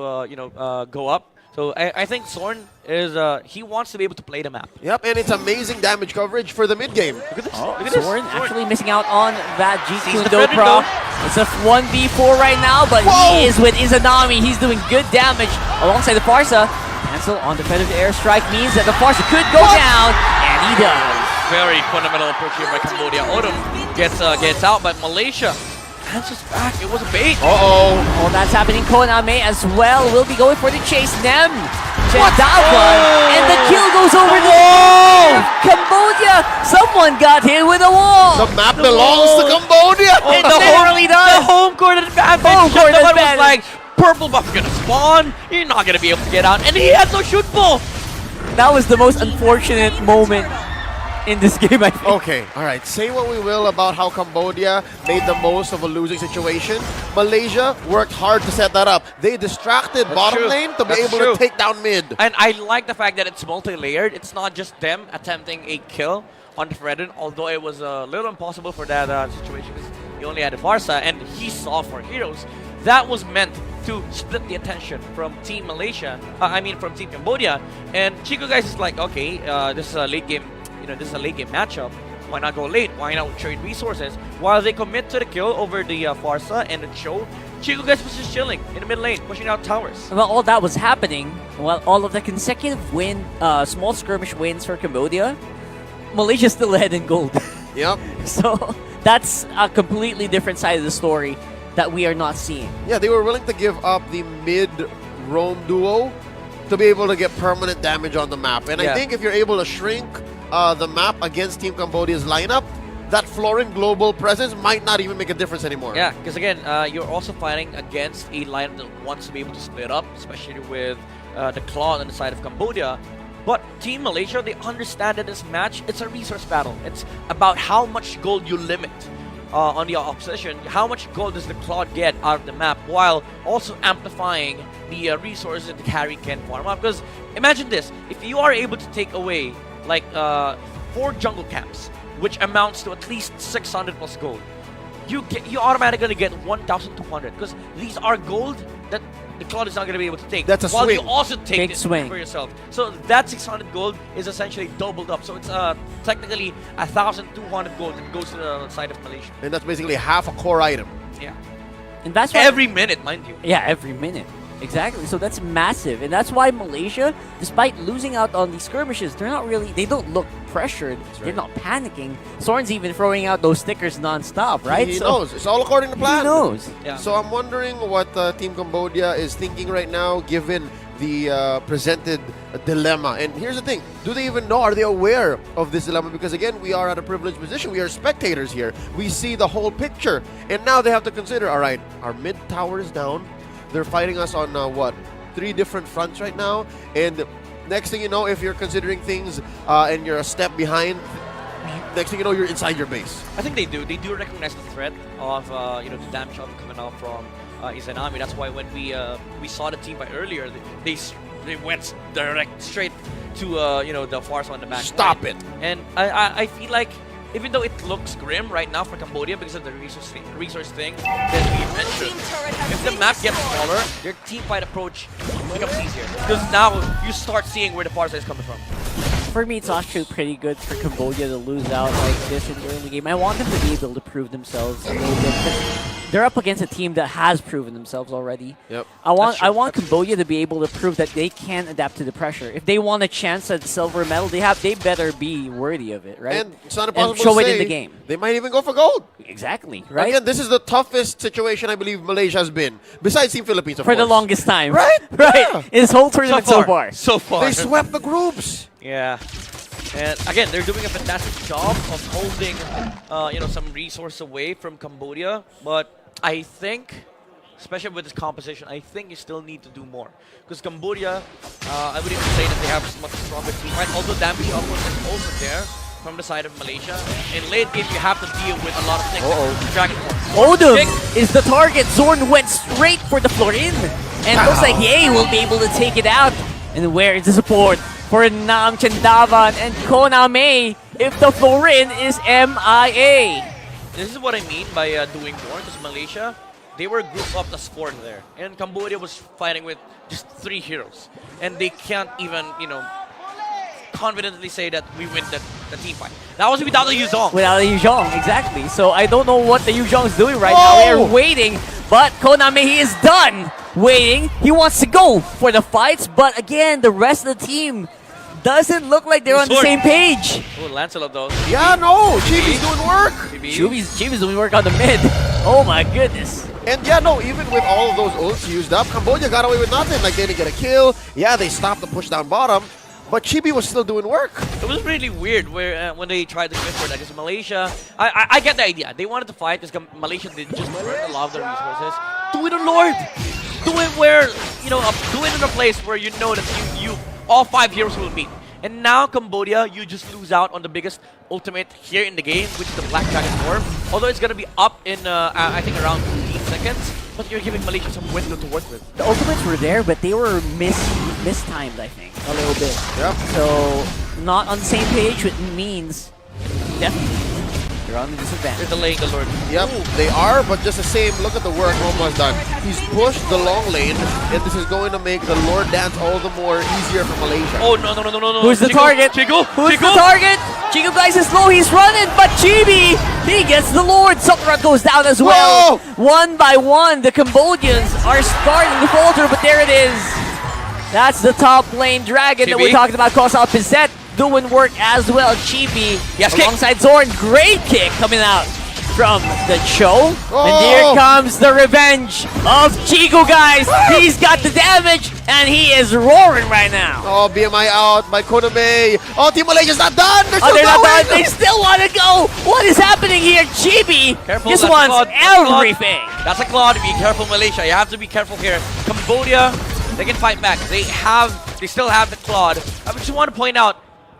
go up. So I think Soren is he wants to be able to play the map. Yep, and it's amazing damage coverage for the mid game. Look at this. Oh, Look at this. Soren actually missing out on that Sees G2 the Dobro. Frederick, though. It's a 1v4 right now, but Whoa! he is with Izanami. He's doing good damage alongside the Farsa. Cancel on defensive airstrike means that the Farsa could go down, and he does. Very fundamental approach here by Cambodia. Odom gets out, but Malaysia answers back. It was a bait. Uh-oh. Oh, that's happening. Koname as well will be going for the chase. Nem, Jedava, and the kill goes over the wall. Cambodia, someone got hit with a wall. The map belongs to Cambodia. It literally does. The home court advantage. Home court Jedava advantage. was like, purple buff's gonna spawn. You're not gonna be able to get out, and he had no shoot ball. That was the most unfortunate moment in this game, I think. Okay, all right. Say what we will about how Cambodia made the most of a losing situation. Malaysia worked hard to set that up. They distracted bottom true. lane to be That's able true. to take down mid. And I like the fact that it's multi-layered. It's not just them attempting a kill on the Fredden, although it was a little impossible for that situation because he only had a Farsa and he saw 4 heroes. That was meant to split the attention from Team Malaysia, from Team Cambodia. And Chico guys is like, okay, this is a late game, this is a late game matchup. Why not go late? Why not trade resources? While they commit to the kill over the Farsa and the Cho, Chico guys was just chilling in the mid lane, pushing out towers. Well, all that was happening while all of the consecutive small skirmish wins for Cambodia, Malaysia still ahead in gold. Yep. So that's a completely different side of the story that we are not seeing. Yeah, they were willing to give up the mid-roam duo to be able to get permanent damage on the map. And I Yeah. think if you're able to shrink the map against Team Cambodia's lineup, that Florin global presence might not even make a difference anymore. Yeah, because again, you're also fighting against a lineup that wants to be able to split up, especially with the Claw on the side of Cambodia. But Team Malaysia, they understand that this match, it's a resource battle. It's about how much gold you limit on the opposition. How much gold does the Claw get out of the map while also amplifying the resources that the carry can farm up. Because imagine this, if you are able to take away like 4 jungle camps, which amounts to at least 600 plus gold, you automatically get 1,200 because these are gold that the Claw is not going to be able to take. That's a while swing. you also take Big it swing. for yourself. So that 600 gold is essentially doubled up. So it's technically 1,200 gold that goes to the side of Malaysia. And that's basically half a core item. Yeah. And that's why Every minute, mind you. Yeah, every minute. Exactly. So that's massive. And that's why Malaysia, despite losing out on these skirmishes, they don't look pressured. They're not panicking. Soren's even throwing out those stickers non-stop, right? He knows. It's all according to plan. He knows. Yeah. So I'm wondering what Team Cambodia is thinking right now, given the presented dilemma. And here's the thing: do they even know? Are they aware of this dilemma? Because again, we are at a privileged position. We are spectators here. We see the whole picture, and now they have to consider: all right, our mid tower is down. They're fighting us on 3 different fronts right now, and next thing you know, if you're considering things and you're a step behind, next thing you know, you're inside your base. I think they do. They do recognize the threat of the damage coming out from Izanami. That's why when we saw the team fight earlier, they went straight to the Farsa on the back. Stop it. And I feel like even though it looks grim right now for Cambodia because of the resource thing that we mentioned, if the map gets smaller, their team fight approach becomes easier because now you start seeing where the Farsa is coming from. For me, it's actually pretty good for Cambodia to lose out like this in the early game. I want them to be able to prove themselves a little bit. They're up against a team that has proven themselves already. Yep. I want Cambodia to be able to prove that they can adapt to the pressure. If they want a chance at silver medal, they better be worthy of it, right? And it's not impossible show to it say in the game. They might even go for gold. Exactly, right? Again, this is the toughest situation I believe Malaysia has been, besides Team Philippines, of For the course. longest time. Right? Right. Yeah. In this whole tournament so far. So far. They swept the groups. Yeah. And again, they're doing a fantastic job of holding, some resource away from Cambodia. But I think, especially with this composition, I think you still need to do more. Because Cambodia, I would even say that they have a much stronger team fight. Although damage output is also there from the side of Malaysia. In late game, you have to deal with a lot of things. Dragon Force. Odom is the target. Zorn went straight for the Florin. And looks like Ye will be able to take it out. And where is the support for Nam Chandavan and Koname if the Florin is MIA? This is what I mean by doing more, because Malaysia, they were grouped up as 4 there. And Cambodia was fighting with just 3 heroes. And they can't even, you know, confidently say that we win the team fight. That was without the Yuzhong. Without the Yuzhong, exactly. So I don't know what the Yuzhong is doing right now. They're waiting, but Koname, he is done waiting. He wants to go for the fights, but again, the rest of the team doesn't look like they're on the same page. Oh, Lancelot though. Yeah, no, Chibi's doing work. Chibi's doing work on the mid. Oh my goodness. And yeah, no, even with all of those ults used up, Cambodia got away with nothing. Like, they didn't get a kill. Yeah, they stopped the push down bottom, but Chibi was still doing work. It was really weird where when they tried to go for that, because Malaysia, I get the idea. They wanted to fight because Malaysia did just burn a lot of their resources. Do it on Lord. Do it where, you know, do it in a place where you know that you all 5 heroes will meet. And now Cambodia, you just lose out on the biggest ultimate here in the game, which is the Black Dragon form. Although it's gonna be up in I think around 15 seconds, but you're giving Malaysia some window to work with. The ultimates were there, but they were mistimed, I think, a little bit. Yep. So not on the same page, which means definitely they're on the disadvantage. They're delaying the Lord. Yep, they are, but just the same, look at the work Momo has done. He's pushed the long lane, and this is going to make the Lord dance all the more easier for Malaysia. Oh, no. Who's the target? Chico! Who's the target? Chico guys is low, he's running, but Chibi, he gets the Lord. Sokrat goes down as well. Whoa! One by one, the Cambodians are starting to falter, but there it is. That's the top lane dragon that we talked about. Kosa Piset doing work as well. Chibi alongside Zorn. Great kick coming out from the Cho. And here comes the revenge of Chico, guys. He's got the damage, and he is roaring right now. Oh, BMI out by Koname. Oh, Team Malaysia's not done. They're still they're not going. done. They still want to go. What is happening here? Chibi just wants everything. That's a Claude. Be careful, Malaysia. You have to be careful here. Cambodia, they can fight back. They still have the Claude. I just want to point out,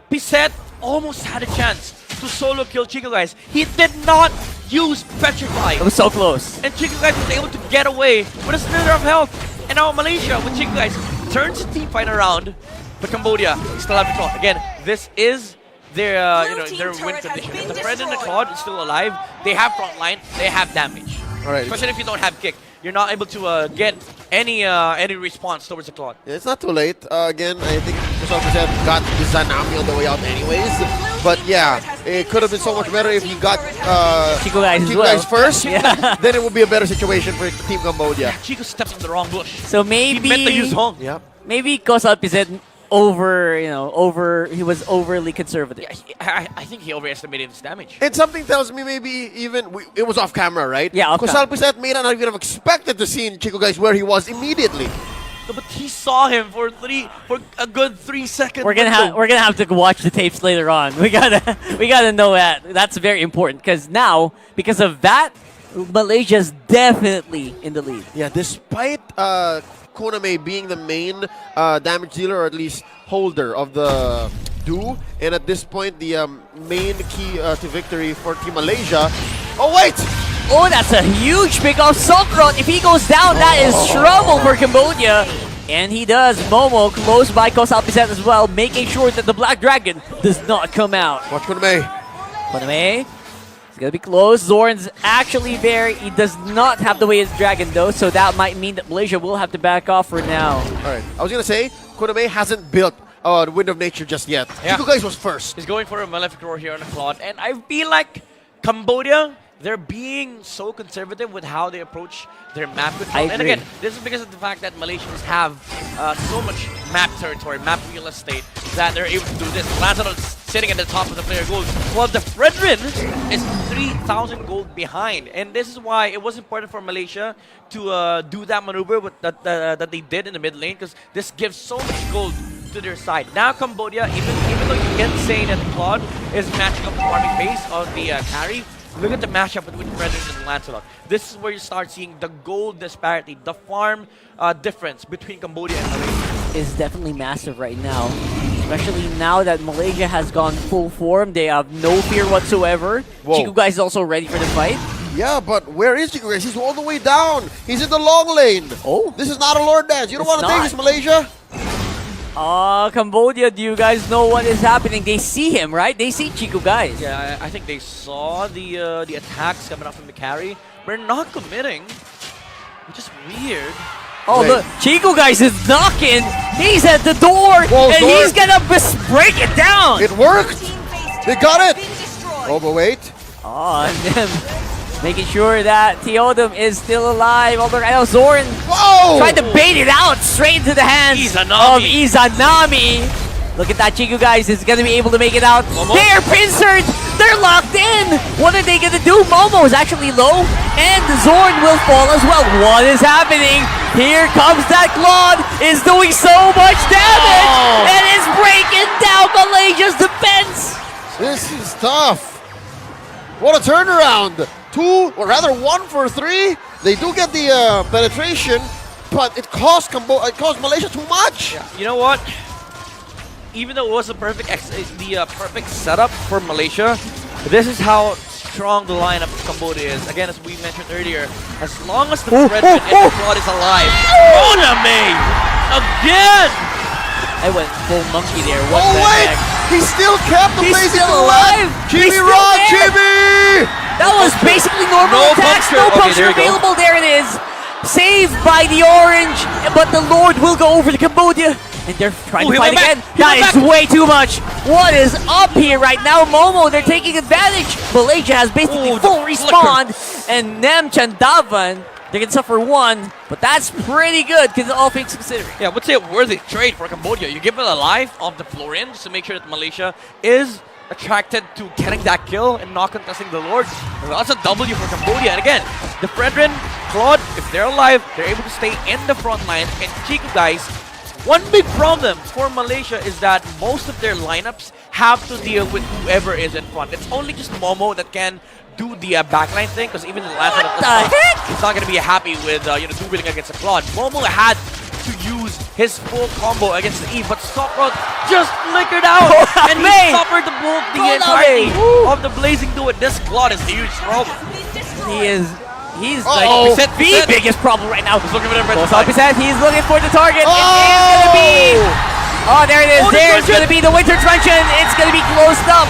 Piset almost had a chance to solo kill Chico guys. He did not use Petrify. It was so close. And Chico guys was able to get away with a slither of health. And now Malaysia with Chico guys turns the team fight around. But Cambodia still have the Claude. Again, this is their their win condition. If the friend and the Claude is still alive, they have front line, they have damage. All right. Especially if you don't have kick. You're not able to get any response towards the Claude. Yeah, it's not too late. Again, I think Kosa got the Zanami on the way out anyways. But yeah, it could have been so much better if he got Chico guys, guys first. Yeah. Then it would be a better situation for Team Cambodia. Yeah, Chico stepped in the wrong bush. So maybe He meant to use Hong. Yep. maybe Kosa Piset he was overly conservative. Yeah, I think he overestimated his damage. And something tells me maybe even it was off camera, right? Yeah, off Kosa Piset may not even have expected to see Chico guys where he was immediately. No, but he saw him for a good 3 seconds. We're gonna have to watch the tapes later on. We gotta know that. That's very important because now, because of that, Malaysia's definitely in the lead. Yeah, despite Koname being the main damage dealer, or at least holder of the do, and at this point the main key to victory for Team Malaysia. Oh wait! Oh, that's a huge pick off Sokrat. If he goes down, that is trouble for Cambodia. And he does. Momo close by Kosa Piset as well, making sure that the Black Dragon does not come out. Watch Koname. Koname. It's gonna be close. Zorn's actually there. He does not have the weight of Dragon though, so that might mean that Malaysia will have to back off for now. Alright, I was gonna say, Koname hasn't built the Wind of Nature just yet. Yeah. Chico guys was first. He's going for a Malefic Roar here on the Claude, and I feel like Cambodia, they're being so conservative with how they approach their map control. And again, this is because of the fact that Malaysians have so much map territory, map real estate, that they're able to do this. Lancelot is sitting at the top of the player gold, while the Fredrin is 3,000 gold behind. And this is why it was important for Malaysia to do that maneuver that they did in the mid lane, because this gives so much gold to their side. Now Cambodia, even though you can say that the Claude is matching up the farming pace of the carry, look at the matchup between Fredrin and Lancelot. This is where you start seeing the gold disparity, the farm difference between Cambodia and Malaysia. Is definitely massive right now. Especially now that Malaysia has gone full form. They have no fear whatsoever. Whoa. Chico guys is also ready for the fight. Yeah, but where is Chico guys? He's all the way down. He's in the long lane. Oh. This is not a Lord Dance. You don't It's want to take not. this, Malaysia. Cambodia, do you guys know what is happening? They see him, right? They see Chico guys. Yeah, I think they saw the attacks coming up from the carry. We're not committing, which is weird. Oh, Wait. look, Chico guys is knocking. He's at the door, Whoa, and door. he's gonna break it down. It worked. They got it. Oh, but wait. Oh, and them making sure that Theodem is still alive. Although I know Zoran Whoa! tried to bait it out straight into the hands Izanami. of Izanami. Look at that, Chico guys is gonna be able to make it out. Momo. They're pincered. They're locked in. What are they gonna do? Momo is actually low, and Zorn will fall as well. What is happening? Here comes that Claude. Is doing so much damage, Oh. and is breaking down Malaysia's defense. This is tough. What a turnaround. 2, or rather 1 for 3. They do get the penetration, but it cost Malaysia too much. You know what? Even though it was the perfect perfect setup for Malaysia, this is how strong the lineup of Cambodia is. Again, as we mentioned earlier, as long as the Fredman and the Claude is alive, Oname again. I went full monkey there. What Oh the wait! heck? He still kept the He's blazing still to alive! Chibi He's still Rod, there! Chibi! That was basically normal No attacks. puncture. No Okay, puncture there you go. available. There it is. Saved by the orange, but the Lord will go over to Cambodia. And they're trying to He fight went back. again. He That went is back. way too much. What is up here right now? Momo, they're taking advantage. Malaysia has basically Ooh, the full flicker. respawn. And Nem Chandavan, they can suffer 1, but that's pretty good, because all things considered. Yeah, I would say a worthy trade for Cambodia. You give it a life of the floor in just to make sure that Malaysia is attracted to getting that kill and not contesting the Lord. That's a W for Cambodia. And again, the Fredrin, Claude, if they're alive, they're able to stay in the front line. And Chico guys, one big problem for Malaysia is that most of their lineups have to deal with whoever is in front. It's only just Momo that can do the backline thing, because even in the last What the heck? he's not going to be happy with dueling against a Claude. Momo had to use his full combo against the Eve, but Stoprod just flickered out, and he Konami! suffered the Konami! entirety of the Blazing Duet. This Claude is a huge problem. He's Uh-oh. like the biggest problem right now. He's looking for the red Both side. he's looking for the target. Oh! It is gonna be. Oh, there it is. Oh, the There's truncheon! gonna be the Winter Truncheon. It's gonna be closed up.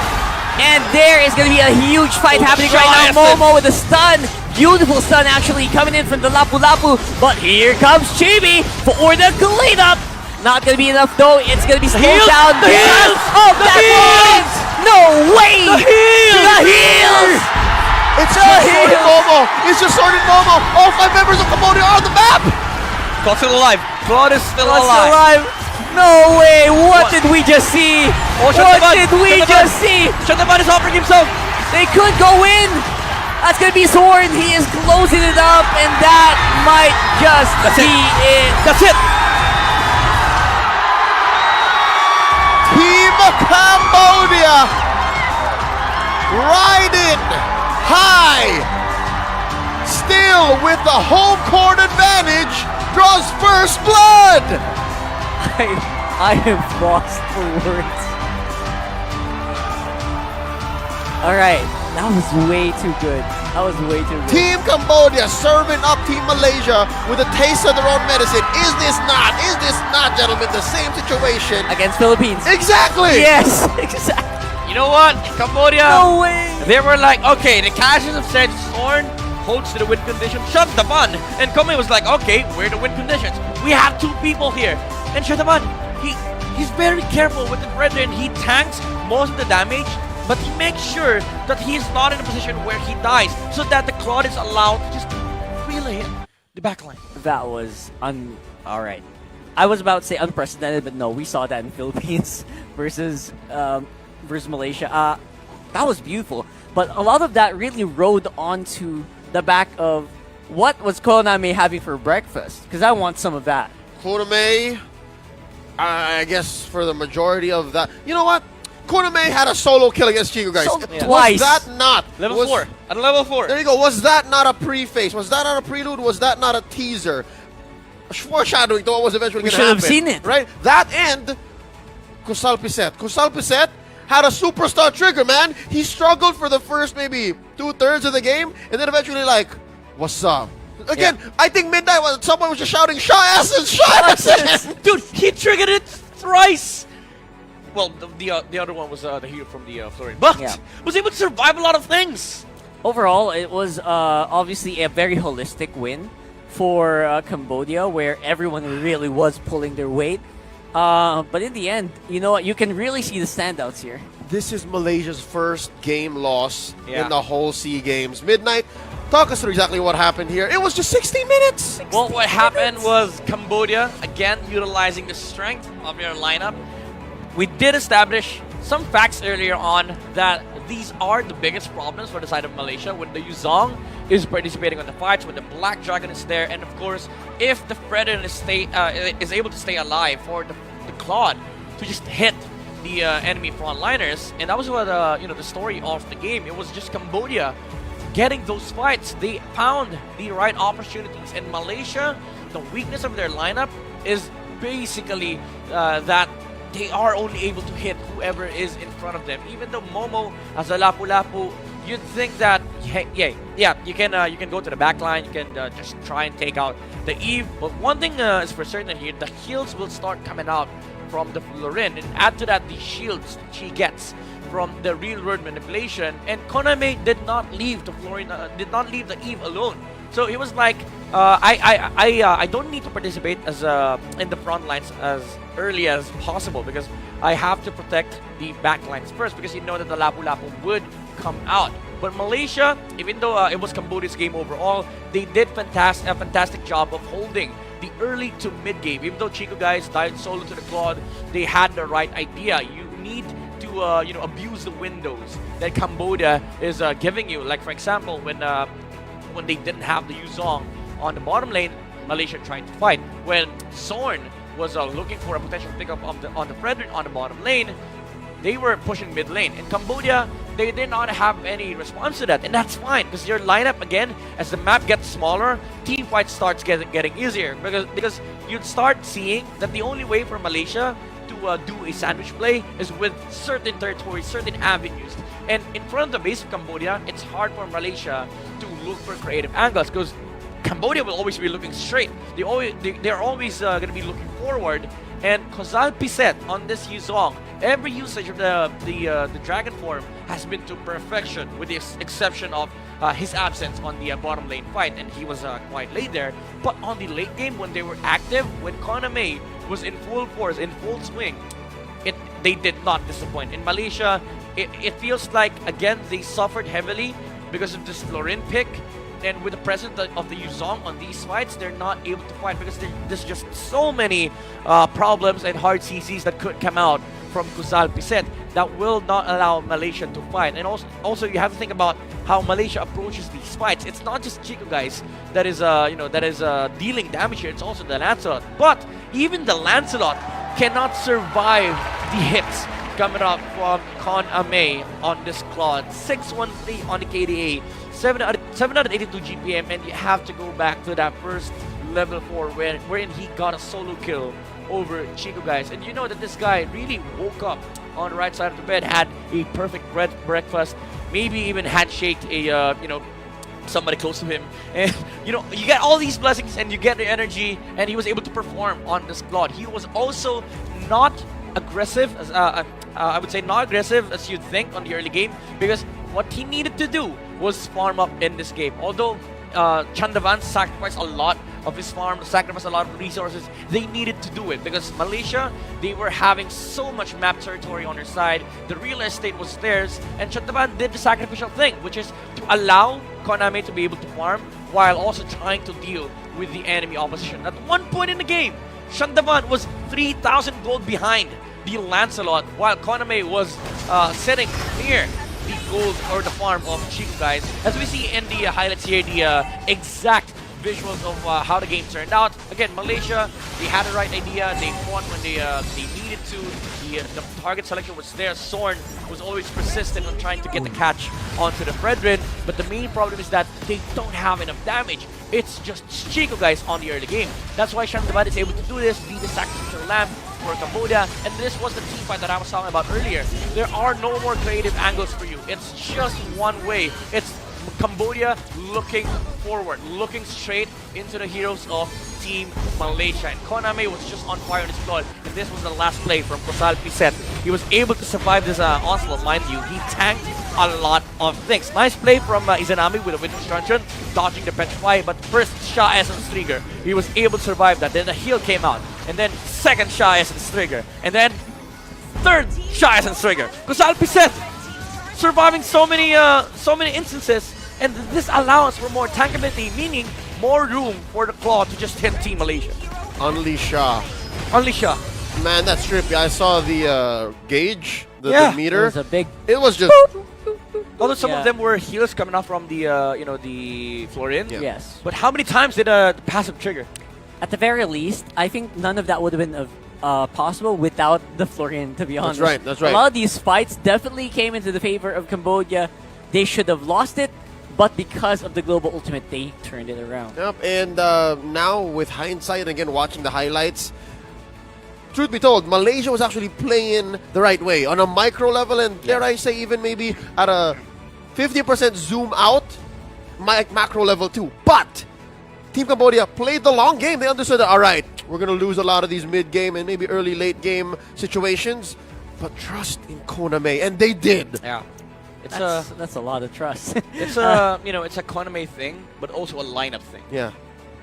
And there is gonna be a huge fight Oh, the happening right now. Giant. Momo with a stun. Beautiful stun actually coming in from the Lapu Lapu. But here comes Chibi for the cleanup. Not gonna be enough though. It's gonna be slowed heals! down. The heals! Oh, The that heals! was no way. The heals! The heals! It's just sorted Momo. It's just sorted Momo. All 5 members of Cambodia are on the map. Claude's still alive. Claude is still What's alive. alive? No way! What What? did we just see? Oh, What Shantaban! did we Shantaban! just see? Shantaban is offering himself. They could go in. That's gonna be Soren. He is closing it up, and that might just That's be it. That's it. Team Cambodia riding high, still with the home court advantage, draws first blood. I am lost for words. All right, that was way too good. That was way too good. Team Cambodia serving up Team Malaysia with a taste of their own medicine. Is this not, gentlemen, the same situation? Against Philippines. Exactly. Yes, exactly. You know what? Cambodia. No way. They were like, okay, the Cashes have said Zorn holds to the win condition. Shantaban. And Kome was like, okay, we're the win conditions. We have 2 people here. And Shantaban, he's very careful with the brethren. He tanks most of the damage, but he makes sure that he's not in a position where he dies, so that the Claude is allowed to just relay hit the backline. That was all right. I was about to say unprecedented, but no, we saw that in Philippines versus Malaysia. That was beautiful, but a lot of that really rode onto the back of what was Konami having for breakfast, because I want some of that. Koname, I guess for the majority of that, you know what? Koname had a solo kill against Chico, guys. Twice. Was that not? Level 4. At level 4. There you go. Was that not a preface? Was that not a prelude? Was that not a teaser? Foreshadowing to what was eventually We going to should happen. have seen it. Right? That and Kusal Piset. Kusal Piset had a superstar trigger, man. He struggled for the first maybe 2/3 of the game, and then eventually like, what's up? Again, I think midnight someone was just shouting, Shaw Essence, Shaw Essence! Dude, he triggered it thrice! Well, the other one was the hero from the Florian, but was able to survive a lot of things! Overall, it was obviously a very holistic win for Cambodia, where everyone really was pulling their weight. But in the end, you know what? You can really see the standouts here. This is Malaysia's first game loss in the whole SEA Games. Midnight, talk us through exactly what happened here. It was just 60 minutes! Well, what happened was Cambodia, again, utilizing the strength of their lineup. We did establish some facts earlier on that these are the biggest problems for the side of Malaysia when the Yuzong is participating on the fights, when the Black Dragon is there, and of course, if the Fredrin is able to stay alive for the Claude to just hit the enemy frontliners. And that was what the story of the game. It was just Cambodia getting those fights. They found the right opportunities. And Malaysia, the weakness of their lineup is basically that they are only able to hit whoever is in front of them. Even though Momo as a lapu-lapu, you'd think that you can go to the back line, you can just try and take out the Eve. But one thing is for certain here, the heals will start coming out from the Florin, and add to that the shields she gets from the real world manipulation. And Konami did not leave the Florin, did not leave the Eve alone. So he was like, I don't need to participate as in the front lines as early as possible because I have to protect the back lines first, because you know that the lapu-lapu would come out. But Malaysia, even though it was Cambodia's game overall, they did a fantastic job of holding the early to mid game. Even though Chico guys died solo to the Claude, they had the right idea. You need to abuse the windows that Cambodia is giving you. Like for example, when they didn't have the Yuzong on the bottom lane, Malaysia tried to fight. When Zorn was looking for a potential pickup on the Fredrin on the bottom lane, they were pushing mid lane. In Cambodia, they did not have any response to that, and that's fine because your lineup, again, as the map gets smaller, team fight starts getting easier, because you'd start seeing that the only way for Malaysia to do a sandwich play is with certain territories, certain avenues. And in front of the base of Cambodia, it's hard for Malaysia to look for creative angles because Cambodia will always be looking straight. They're always going to be looking forward. And Kozal Piset on this Yuzong, every usage of the Dragon form has been to perfection, with the exception of his absence on the bottom lane fight, and he was quite late there. But on the late game, when they were active, when Konami was in full force, in full swing, they did not disappoint. In Malaysia, it feels like, again, they suffered heavily because of this Florin pick. And with the presence of the Yuzong on these fights, they're not able to fight because there's just so many problems and hard CCs that could come out from Kusal Piset that will not allow Malaysia to fight. And also you have to think about how Malaysia approaches these fights. It's not just Chico guys that is dealing damage here. It's also the Lancelot. But even the Lancelot cannot survive the hits coming up from Con Ame on this Claude. 613 on the KDA. 782 GPM, and you have to go back to that first level 4 wherein he got a solo kill over Chico guys. And you know that this guy really woke up on the right side of the bed, had a perfect breakfast, maybe even handshaked a somebody close to him, and you get all these blessings and you get the energy, and he was able to perform on this Claude. He was also not aggressive, as I would say not aggressive as you'd think on the early game, because what he needed to do was farm up in this game. Although Chandavan sacrificed a lot of his farm, sacrificed a lot of resources, they needed to do it because Malaysia, they were having so much map territory on their side. The real estate was theirs, and Chandavan did the sacrificial thing, which is to allow Konami to be able to farm while also trying to deal with the enemy opposition. At one point in the game, Chandavan was 3,000 gold behind the Lancelot, while Konami was sitting near the gold or the farm of Chico guys. As we see in the highlights here, the exact visuals of how the game turned out. Again, Malaysia, they had the right idea. They fought when they needed to. The target selection was there. Zorn was always persistent on trying to get the catch onto the Fredrin. But the main problem is that they don't have enough damage. It's just Chico guys on the early game. That's why Shandabat is able to do this, be the sacrificial lamb, for Cambodia, and this was the team fight that I was talking about earlier. There are no more creative angles for you. It's just one way. It's Cambodia looking forward, looking straight into the heroes of Team Malaysia. And Koname was just on fire in his blood. And this was the last play from Kosal Piset. He was able to survive this onslaught, mind you. He tanked a lot of things. Nice play from Izanami with a Witness Truncheon, dodging the Petrify. But first, Shah Essence Trigger. He was able to survive that. Then the heal came out. And then second Shah Essence Trigger. And then third Shah Essence Trigger. Kosal Piset surviving so many instances, and this allows for more tankability, meaning more room for the claw to just hit Team Malaysia. Unleash Shah. Unleash Shah. Man, that's trippy. I saw the gauge, the It meter. was a big. It was just Although some Yeah. of them were heals coming out from the the Florian. Yeah. Yes. But how many times did the passive trigger? At the very least, I think none of that would have been possible without the Florian, to be honest. right, that's right. A lot of these fights definitely came into the favor of Cambodia. They should have lost it, but because of the global ultimate, they turned it around. Yep, and now with hindsight, again watching the highlights, truth be told, Malaysia was actually playing the right way on a micro level, and dare I say even maybe at a 50% zoom out, macro level too. But Team Cambodia played the long game. They understood that, all right, we're going to lose a lot of these mid-game and maybe early late game situations, but trust in Koname, and they did. Yeah. It's That's a lot of trust. it's a it's a Koname thing, but also a lineup thing. Yeah.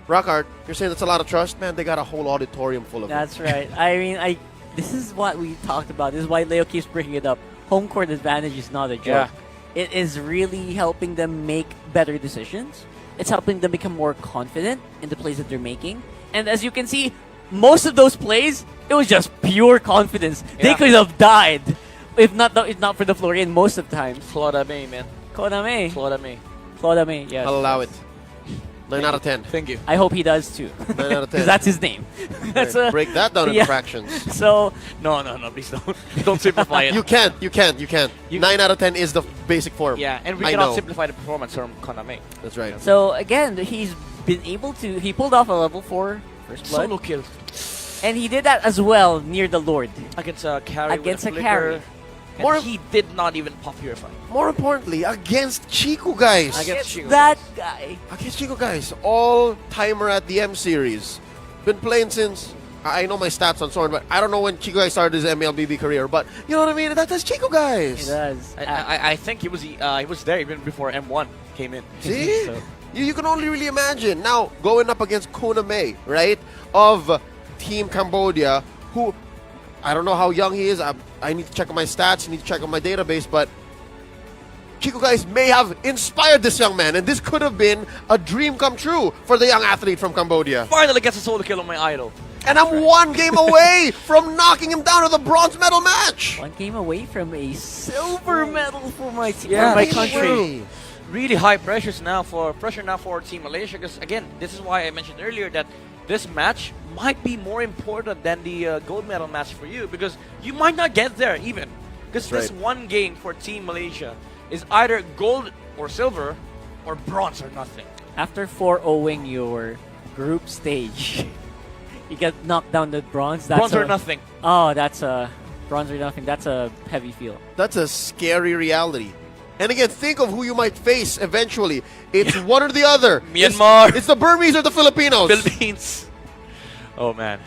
Rockhart, you're saying that's a lot of trust? Man, they got a whole auditorium full of it. That's right. I mean, this is what we talked about. This is why Leo keeps bringing it up. Home court advantage is not a joke. Yeah. It is really helping them make better decisions. It's helping them become more confident in the plays that they're making. And as you can see, most of those plays, it was just pure confidence. They Yeah. could have died if not for the Florian most of the time. Florame, man. Koname. Florame. Yes. I'll allow it. 9 out of 10. Thank you. I hope he does too. 9 out of 10. Because that's his name. That's a, Break that down into yeah. fractions. So, No, please don't. Don't simplify it. You can't. 9 out of 10 is the basic form. Yeah, and we I cannot know. simplify the performance from Koname. That's right. so again, he's been able to. He pulled off a level 4 first blood, Solo kill and he did that as well near the Lord. against a carry. Against with a a carry. flicker. And More- he did not even pop Purify. More importantly, against Chico, guys. Against It's Chico. that guy. Against Chico, guys. All-timer at the M Series. Been playing since... I know my stats on Soren, but I don't know when Chico guys started his MLBB career. But you know what I mean? That's Chico, He guys. does. I think he was there even before M1 came in. See? So- You can only really imagine. Now, going up against Koname, right? Of Team Cambodia, who... I don't know how young he is. I need to check on my stats. I need to check on my database. But Chico guys may have inspired this young man. And this could have been a dream come true for the young athlete from Cambodia. Finally gets a solo kill on my idol. And I'm one game away from knocking him down to the bronze medal match. One game away from a silver medal for my team, Yeah, for my that's country. true. Really high pressure now for Team Malaysia, because again, this is why I mentioned earlier that this match might be more important than the gold medal match for you, because you might not get there even, because That's this right. one game for Team Malaysia is either gold or silver or bronze or nothing. After 4-0ing your group stage, you get knocked down to bronze. That's Bronze or a- nothing. Oh, that's a bronze or nothing. That's a heavy feel. That's a scary reality. And again, think of who you might face eventually. It's one or the other. Myanmar. It's the Burmese or the Filipinos. Philippines. Oh man.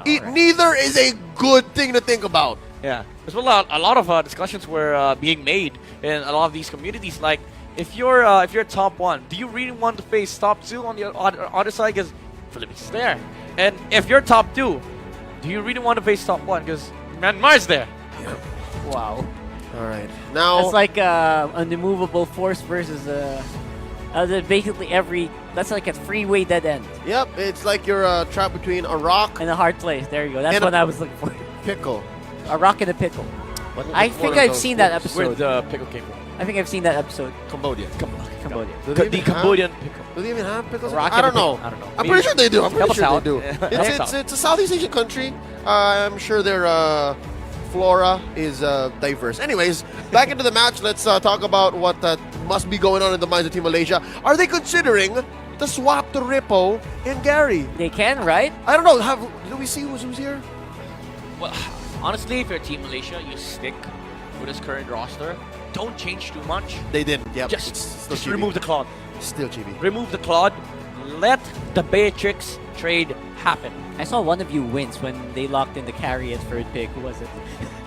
Neither is a good thing to think about. Yeah, there's a lot of discussions were being made in a lot of these communities. Like, if you're top 1, do you really want to face top 2 on the other side? Because Philippines is there. And if you're top 2, do you really want to face top 1? Because Myanmar's there. Wow. All right. Now, That's like an immovable force versus basically that's like a freeway dead end yep, it's like you're trapped between a rock and a hard place. There you go. That's And what a- I was looking for. pickle. A rock and a pickle. I think I've seen that episode. Where the pickle came from. I think I've seen that episode. Cambodia. Cambodia. Do they The even have- Cambodian pickle. Do they even have pickles? Rock I and don't a know. pickle. I don't know. I'm pretty sure they do. I'm Help pretty us sure out. they do. Yeah. It's a Southeast Asian country. I'm sure their flora is diverse. Anyways, back into the match. Let's talk about what must be going on in the minds of Team Malaysia. Are they considering the swap to Rippo and Gary? They can, right? I don't know. Do we see who's here? Well, honestly, if you're Team Malaysia, you stick with his current roster. Don't change too much. They didn't. Yep. Just, It's still just chibi. remove the Claude. Still chibi. Remove the Claude. Let the Beatrix trade happen. I saw one of you wince when they locked in the carry at third pick. Who was it?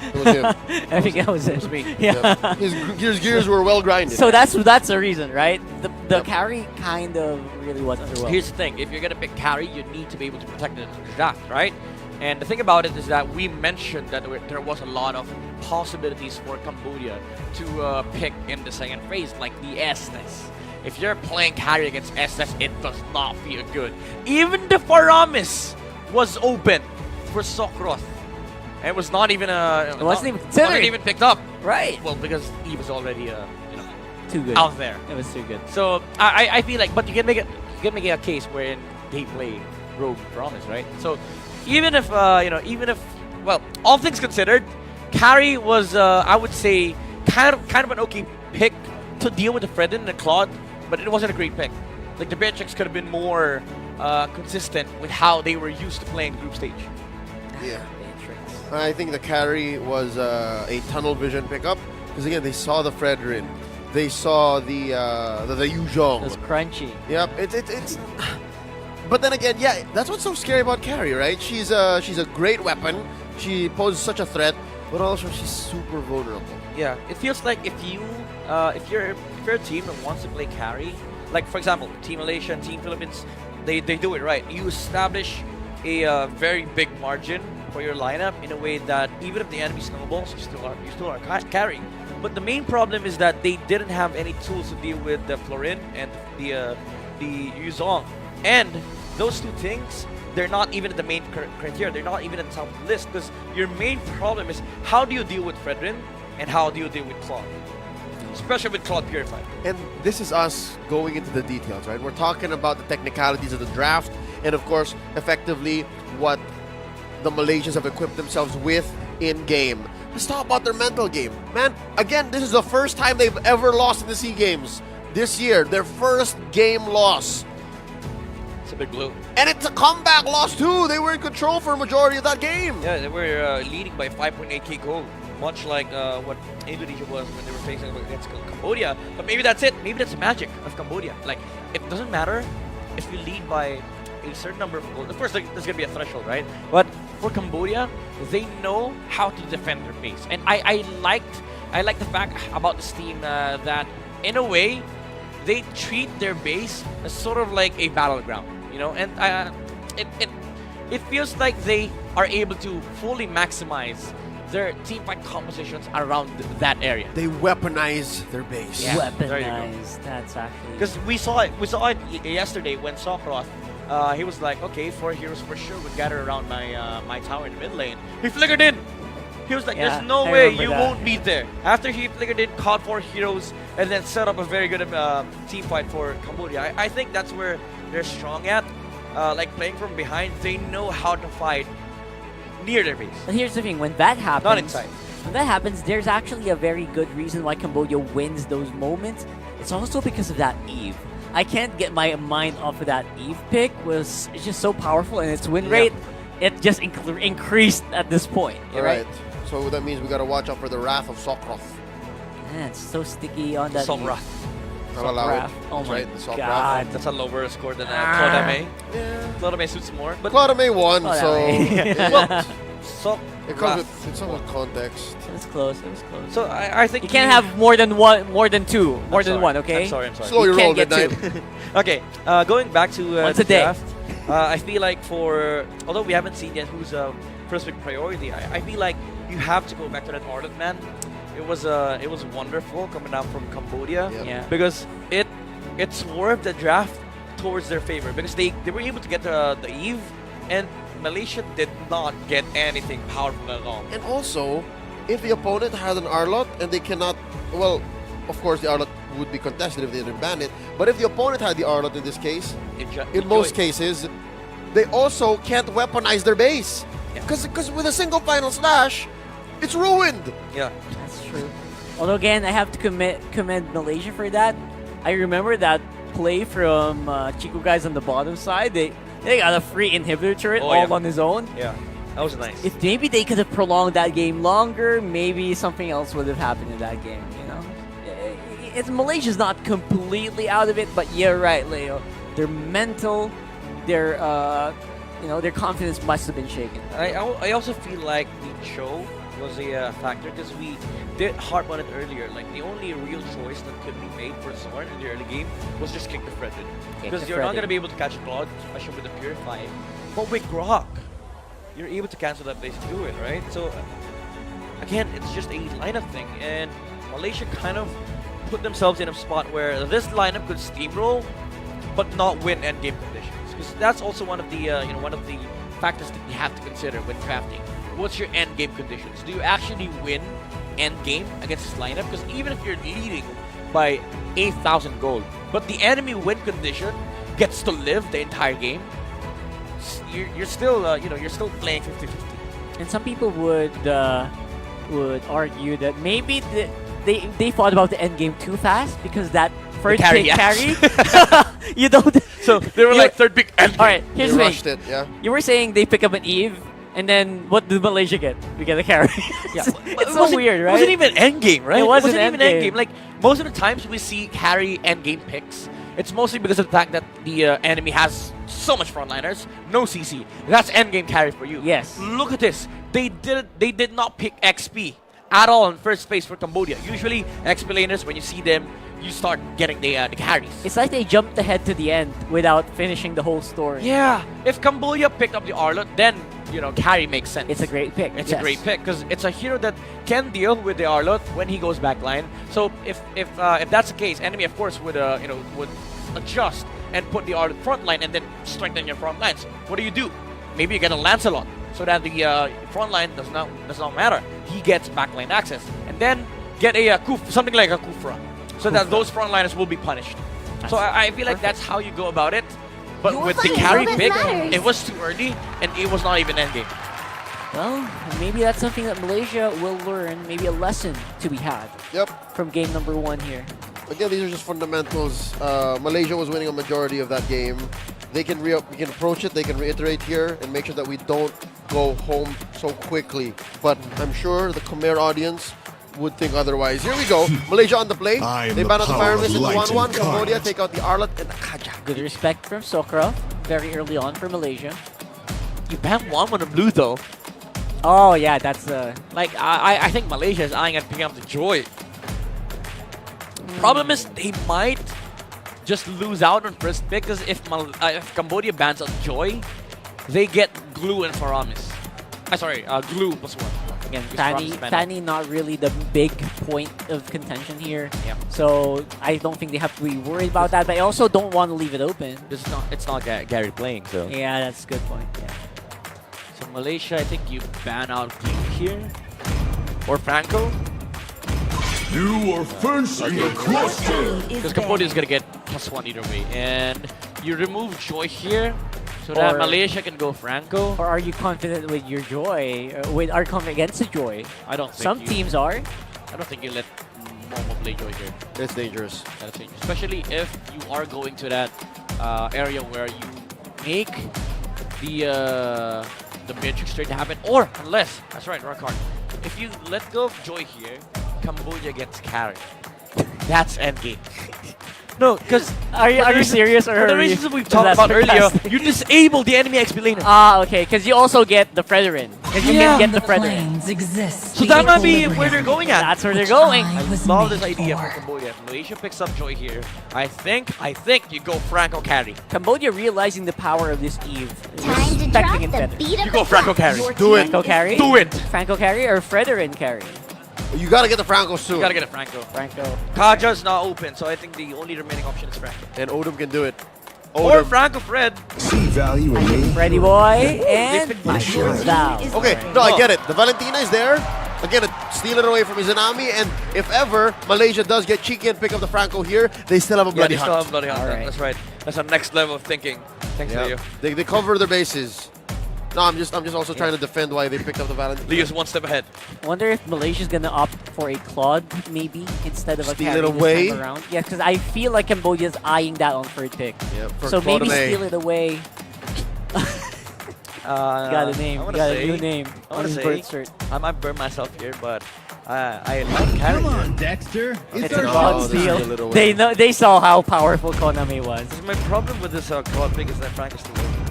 It was him. I think that was it. was me. Yeah. His gears were well grinded. So that's the reason, right? The carry kind of really was underwhelming. Here's the thing. If you're going to pick carry, you need to be able to protect the draft, right? And the thing about it is that we mentioned that there was a lot of possibilities for Cambodia to pick in the second phase, like the Estes. If you're playing carry against Estes, it does not feel good. Even the Faramis was open for Sokroth. And it was not even It wasn't even considered. Not even picked up. Right. Well, because he was already Too good. out there. It was too good. So I feel like, but you can make a case wherein they play Rogue Promise, right? So even if well, all things considered, carry was I would say kind of an okay pick to deal with the Fredden and the Claude, but it wasn't a great pick. Like the Beatrix could have been more consistent with how they were used to playing group stage. Yeah. I think the carry was a tunnel vision pickup because again they saw the Fredrin, they saw the Yuzhong. It was crunchy. Yep, it's. But then again, yeah, that's what's so scary about carry, right? She's a great weapon. She poses such a threat, but also she's super vulnerable. Yeah, it feels like if you're a team that wants to play carry, like for example, Team Malaysia and Team Philippines, they do it right. You establish a very big margin for your lineup in a way that even if the enemy snowballs, you still are carrying. But the main problem is that they didn't have any tools to deal with the Florin and the Yuzong, and those two things, they're not even in the main criteria. They're not even at the top of the list because your main problem is how do you deal with Fredrin and how do you deal with Claude, especially with Claude Purified. And this is us going into the details, right? We're talking about the technicalities of the draft and, of course, effectively what the Malaysians have equipped themselves with in-game. Let's talk about their mental game. Man, again, this is the first time they've ever lost in the SEA Games this year. Their first game loss. It's a big blow. And it's a comeback loss, too. They were in control for a majority of that game. Yeah, they were leading by 5.8k gold, much like what Indonesia was when they were facing against Cambodia. But maybe that's it. Maybe that's the magic of Cambodia. Like, it doesn't matter if you lead by a certain number of goals. Of course, there's going to be a threshold, right? But for Cambodia, they know how to defend their base. And I like the fact about this team that, in a way, they treat their base as sort of like a battleground, you know? And it feels like they are able to fully maximize their team fight compositions around that area. They weaponize their base. Yeah. There you go. Weaponized. That's actually... Because we saw it yesterday when Sokroth, he was like, okay, 4 heroes for sure would gather around my tower in the mid lane. He flickered in. He was like, Yeah, there's no I way remember you that. won't be there. After he flickered in, caught 4 heroes, and then set up a very good team fight for Cambodia. I think that's where they're strong at. Like playing from behind, they know how to fight near their base. But here's the thing, when that happens... Not inside. When that happens, there's actually a very good reason why Cambodia wins those moments. It's also because of that Eve. I can't get my mind off of that Eve pick. It's just so powerful, and its win rate, it just increased at this point. All right. So that means we got to watch out for the wrath of Sokroth. Man, it's so sticky on that Sokroth. Eve. Not allowed. Oh That's my right, the Sokroth. god. That's a lower score than Claudame. Yeah. Claudame suits more. But Claudame won, so Well, it comes with context. It was close. It was close. So I think You can't have more than one, more than two, more than sorry. one. Okay. I'm sorry. Slow You your roll, can't get Midnight. two. Okay, going back to Once the a day. draft, I feel like although we haven't seen yet who's first pick priority, I feel like you have to go back to that Arlet man. It was wonderful coming out from Cambodia. Yep. Yeah. Because it swerved the draft towards their favor because they were able to get the Eve, and Malaysia did not get anything powerful at all. And also, if the opponent had an Arlot and they cannot, well, of course the Arlot would be contested if they didn't ban it, but if the opponent had the Arlot in this case, in most cases, they also can't weaponize their base. Because with a single final slash, it's ruined. Yeah. That's true. Although again, I have to commend Malaysia for that. I remember that play from Chico guys on the bottom side. They got a free inhibitor turret all on his own. Yeah. That was nice. If maybe they could have prolonged that game longer, maybe something else would have happened in that game, you know? Malaysia's not completely out of it, but you're right, Leo. Their mental, their their confidence must have been shaken. I also feel like the show was a factor because we did harp on it earlier. Like the only real choice that could be made for Zorn in the early game was just kick the Fredrin. Because you're not going to be able to catch a Claude, especially with the Purify. But with Grok, you're able to cancel that base and do it, right? So again, it's just a lineup thing, and Malaysia kind of put themselves in a spot where this lineup could steamroll, but not win endgame conditions. Because that's also one of the one of the factors that you have to consider when drafting. What's your endgame conditions? Do you actually win endgame against this lineup? Because even if you're leading by 8,000 gold, but the enemy win condition gets to live the entire game, you're still you're still playing 50-50. And some people would argue that maybe they thought about the end game too fast because that first pick carry you don't. So they were like third pick end game. All right, here's the rushed thing. it, yeah. You were saying they pick up an Eve, and then what did Malaysia get? We get a carry. Yeah. It's so weird, right? It wasn't even end game, right? It wasn't even endgame. end game. Like most of the times we see carry end game picks, it's mostly because of the fact that the enemy has so much frontliners, no CC. That's end game carry for you. Yes. Look at this. They did not pick XP at all in first phase for Cambodia. Usually XP laners, when you see them, you start getting the carries. It's like they jumped ahead to the end without finishing the whole story. Yeah. If Cambodia picked up the Arlot, then carry makes sense. It's a great pick. It's a great pick because it's a hero that can deal with the Arlot when he goes backline. So if that's the case, enemy of course would would adjust and put the Arlot front line and then strengthen your front lines. What do? Maybe you get a Lancelot so that the front line does not matter. He gets backline access, and then get a something like a Kufra, so that those frontliners will be punished. So I feel like that's how you go about it. But with the carry pick, it was too early, and it was not even endgame. Well, maybe that's something that Malaysia will learn. Maybe a lesson to be had. Yep. From game number 1 here. Again, these are just fundamentals. Malaysia was winning a majority of that game. We can approach it. They can reiterate here and make sure that we don't go home so quickly. But I'm sure the Khmer audience would think otherwise. Here we go. Malaysia on the play. They ban out the Fire Mist in 1-1. Cambodia take out the Arlot and the Kaja. Good respect from Sokra very early on for Malaysia. You ban 1 on the blue though. Oh yeah, that's like I think Malaysia is eyeing at picking up the Joy. Problem is they might just lose out on first pick because if Cambodia bans out Joy, they get Glue and Faramis. Glue +1. Again, Fanny not really the big point of contention here. Yeah. So I don't think they have to be worried about that. But I also don't want to leave it open. It's not Gary playing, so. Yeah, that's a good point. Yeah. So Malaysia, I think you ban out Glue here. Or Franco. You are fencing across because Cambodia is going to get +1 either way. And you remove Joy here so that Malaysia can go Franco. Or are you confident with your Joy? Are you confident against the Joy? I don't think some teams are. I don't think you let Momo play Joy here. It's dangerous. That's dangerous. Especially if you are going to that area where you make the Matrix trade happen. Or unless, that's right, rock hard. If you let go of Joy here, Cambodia gets carried. That's endgame. No, because are you serious or the reasons we've talked about earlier, you disable the enemy XP laner. Ah, okay, because you also get the Fredrin. Because you can get the Fredrin. So that might be where they're going at. That's where they're going. I love this idea for Cambodia. If Malaysia picks up Joy here, I think you go Franco carry. Cambodia realizing the power of this Eve. Time to drop the beat of You go Franco carry. Do it. Franco carry? Do it. Franco carry or Fredrin carry? You gotta get the Franco soon. You gotta get a Franco. Franco. Kaja's not open, so I think the only remaining option is Franco. And Odom can do it. Or Franco Fred. See value in me. Freddy boy and Val. Okay, no, I get it. The Valentina is there. Again, steal it away from Izanami, and if ever Malaysia does get cheeky and pick up the Franco here, they still have a bloody they hunt. still have bloody hunt. All right. That's right. That's a next level of thinking. Thanks, Leo. They cover their bases. No, I'm just also trying to defend why they picked up the Valentina. Leo's one step ahead. I wonder if Malaysia's gonna opt for a Claude maybe instead of a Steal carry it away? this time around. Yeah, because I feel like Cambodia's eyeing that on third pick. Yeah, for So maybe Claude steal it away. Got a name. I wanna Got say, a new name I on wanna his say, birth cert. I might burn myself here, but I like carry. Come on, Dexter. It's our a no, god this is a steal. little They way. know. They saw how powerful Konami was. Because my problem with this quad pick is that Frank is still open.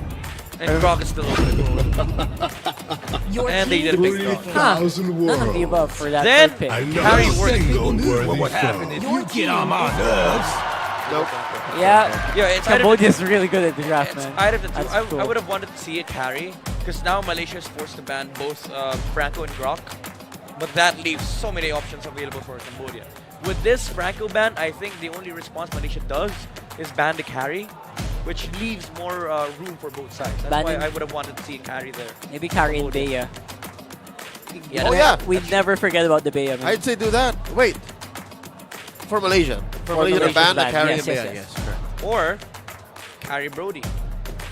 And Grog is still open. And they did a big Grog. 3,000 None of the worlds. above for that Then- third pick. I know Carry a works. single worthy What foe. happened is you get on my nerves. Nope. Yeah, Yeah, it's Cambodia's really good at the draft, It's man. either the two. That's I cool. would have wanted to see it carry, because now Malaysia is forced to ban both Franco and Grok, but that leaves so many options available for Cambodia. With this Franco ban, I think the only response Malaysia does is ban the carry, which leaves more room for both sides. That's why Banning- I would have wanted to see it carry there. Maybe carry in Bea. Yeah, Oh, yeah. We never forget about the Bea, man. I'd say do that. Wait. For Malaysia. For Malaysia to Malaysia's ban the ban. carry Yes, and yes, Bea, yes. correct. Or carry Brody.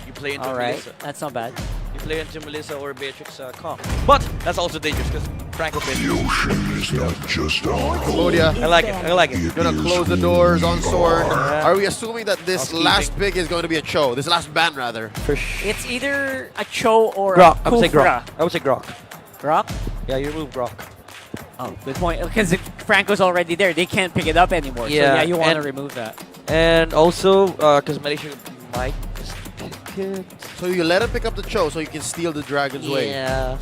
You play into All right, Melissa. that's not bad. You play into Melissa or Beatrix comp. But that's also dangerous because Franco The Beatrix. ocean is not just our home. Cambodia. I like it. I like it. Gonna close the doors on Sword. Yeah. Are we assuming that this Housekeeping. last pick is going to be a Cho? This last ban, rather. It's either a Cho or Grok. a I would say Kufra. Grok. I would say Grok. Grok? Yeah, you remove Grok. Oh, good point. Because Franco's already there. They can't pick it up anymore. So Yeah, yeah, you want to and- remove that. And also, because Malaysia might just pick it. So you let him pick up the Cho so you can steal the Dragon's Way. Yeah.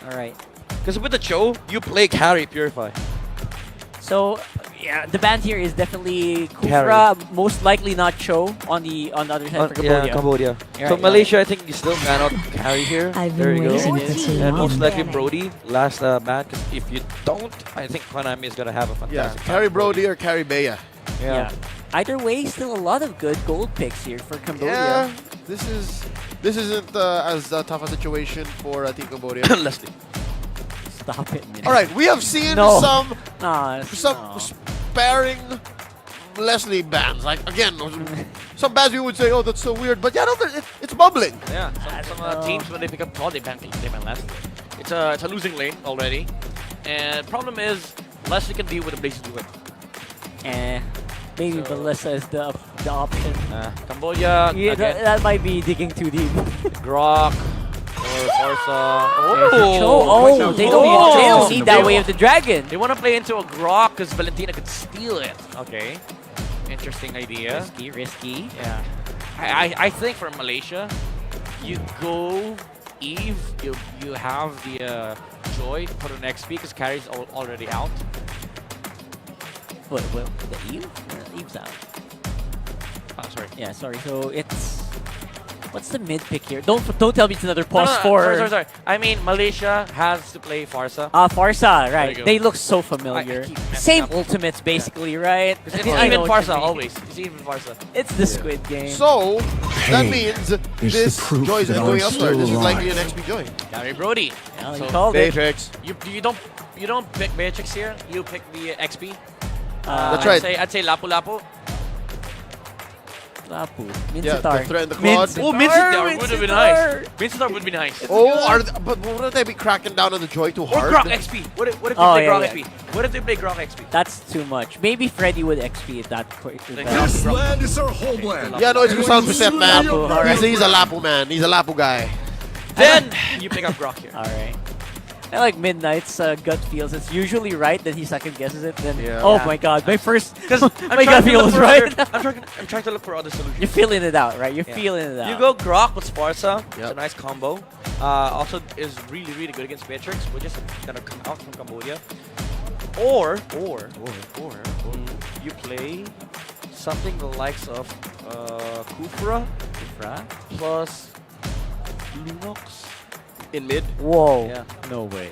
All right. Because with the Cho, you play carry Purify. So yeah, the band here is definitely Carry. Kufra, most likely not Cho on the other side for Cambodia. Yeah, Cambodia. You're So right, Malaysia, I think you still ban out carry here. I've there been you go. waiting for too And long. most likely Brody, last ban. Because if you don't, I think Konami is going to have a Yeah, fantastic carry time. Brody or carry Bea. Yeah. Either way, still a lot of good gold picks here for Cambodia. Yeah, this isn't as tough a situation for Team Cambodia. Leslie. Stop it, man. All right, we have seen No. some Nah, no. sparing Leslie bans. Like again, some bans you would say, "Oh, that's so weird," but yeah, no, it's bubbling. Yeah, some teams when they pick up Todd, they ban Leslie. It's a losing lane already, and problem is Leslie can deal with the Blazing Duet. Maybe So- Melissa is the option. Cambodia, Yeah, again, that might be digging too deep. Grok or Forza. Oh, they don't need that way of the dragon. They want to play into a Grok because Valentina could steal it. Okay, interesting idea. Risky. Yeah, I think for Malaysia, you go Eve. You have the Joy put an XP because carry's already out. What, the Eve? Eve's out. Oh, sorry. Yeah, sorry. So it's... What's the mid pick here? Don't tell me it's another No, pause no, no, for... sorry. I mean, Malaysia has to play Farsa. Farsa, right. go. They look so familiar. I keep messing Same up. ultimates, basically, right? It's I even know what you Farsa mean. always. It's even Farsa. It's the Squid Game. So that Pain means is this the proof Joy is that going I'm elsewhere. This is still likely an alive. XP Joy. Gary Brody. Well, So, you called it. Beatrix. You don't pick Beatrix here. You pick the XP. That's right. I'd say Lapu Lapu. Lapu. Yeah, Mincetar. the threat and the quad. Oh, Mincetar would have been nice. Mincetar would be nice. Oh, but wouldn't they be cracking down on the Joy too Or hard? Grok XP. What if they Oh, play yeah, Grok yeah. XP? What if they play Grok XP? That's too much. Maybe Freddy would XP at that quick. This land is our homeland. Yeah, no, it's Kusal percent, man. Lapu, alright. He's a Lapu man. He's a Lapu guy. Then you pick up Grok here. Alright. I like Midnight's gut feels. It's usually right, then he second guesses it. Then Yeah. oh Yeah. my god, my first Because my gut feel was right. I'm trying to look for other solutions. You're feeling it out, right? You're Yeah. feeling it out. You go Grok with Sparsa. It's Yep. a nice combo. Also is really, really good against Beatrix, which is gonna come out from Cambodia. Or you play something the likes of Kufra plus Lunox. In mid. Whoa. Yeah. No way.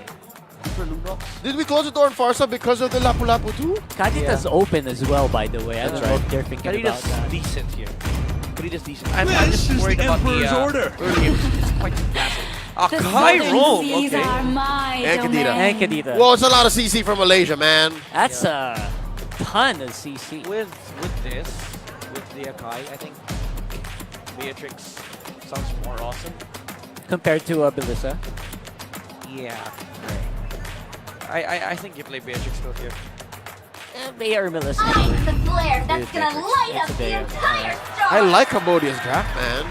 Kufra Lunox. Did we close the door on Farsa because of the Lapu Lapu too? Kadita's open as well, by the way. I don't That's know right. if they're thinking about Karida's that. decent here. Karida's decent. I'm This just is worried the about the Emperor's order. early games. It's quite massive. Kai Rome. These Okay. are my And Kadita. domain. And Kadita. Well, it's a lot of CC from Malaysia, man. That's a ton of CC. With the Akai, I think Beatrix sounds more awesome. Compared to Belissa. Yeah. I think you play Beatrix still here. They are Melissa. I'm the flare that's gonna light That's up a the Bea. entire I storm. like Cambodia's draft, man.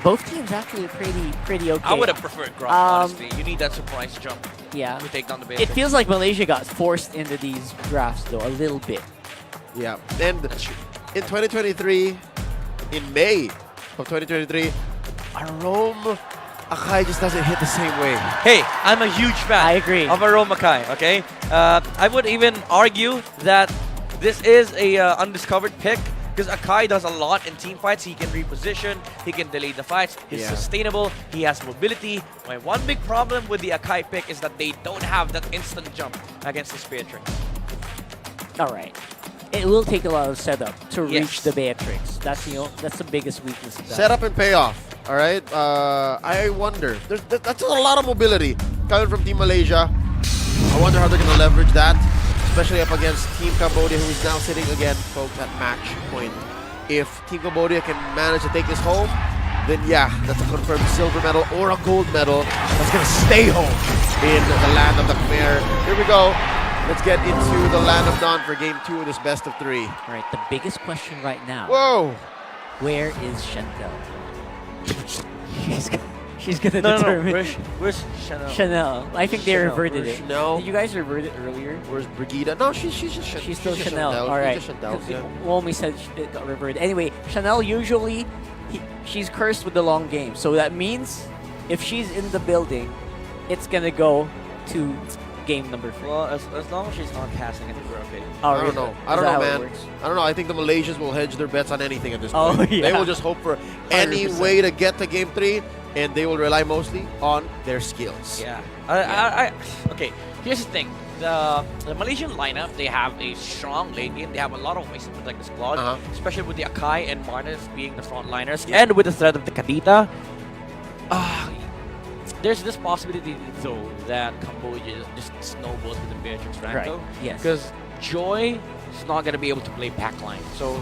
Both teams actually pretty okay. I would have preferred Grok, honestly. You need that surprise jump Yeah. to take down the base. It feels like Malaysia got forced into these drafts, though, a little bit. Yeah. And in 2023, in May of 2023, Arome Akai just doesn't hit the same way. Hey, I'm a huge fan I agree. of Arome Akai, okay? I would even argue that this is a undiscovered pick because Akai does a lot in team fights. He can reposition, he can delay the fights, he's sustainable, he has mobility. My one big problem with the Akai pick is that they don't have that instant jump against the Beatrix. All right. It will take a lot of setup to reach the Beatrix. That's the biggest weakness of that. Setup and payoff. All right. I wonder. That's a lot of mobility coming from Team Malaysia. I wonder how they're going to leverage that, especially up against Team Cambodia, who is now sitting again, folks, at match point. If Team Cambodia can manage to take this home, then yeah, that's a confirmed silver medal or a gold medal that's going to stay home in the land of the Khmer. Here we go. Let's get into the land of Dawn for game 2 of this best of 3. All right, the biggest question right now. Whoa! Where is Chantel? She's gonna determine. Where's Chanel? Chanel. I think they reverted it. Chanel? Did you guys revert it earlier? Where's Brigida? No, she's just Chanel. She's still just Chanel. All right. She's just Chanel. Yeah. Womi said it got reverted. Anyway, Chanel usually she's cursed with the long game, so that means if she's in the building, it's gonna go to game number 3. Well, as long as she's not passing, I think we're okay. Oh, I don't know. I don't know, man. I don't know. I think the Malaysians will hedge their bets on anything at this point. Oh, yeah. They will just hope for any 100%. way to get to game 3, and they will rely mostly on their skills. Yeah. Okay, here's the thing. The Malaysian lineup, they have a strong lane game. They have a lot of ways to protect the squad, especially with the Akai and Marnus being the frontliners, and with the threat of the Kadita. There's this possibility, though, that Cambodia just snowballs with the Beatrix Franco. Right. Yes. Because Joy is not going to be able to play backline. So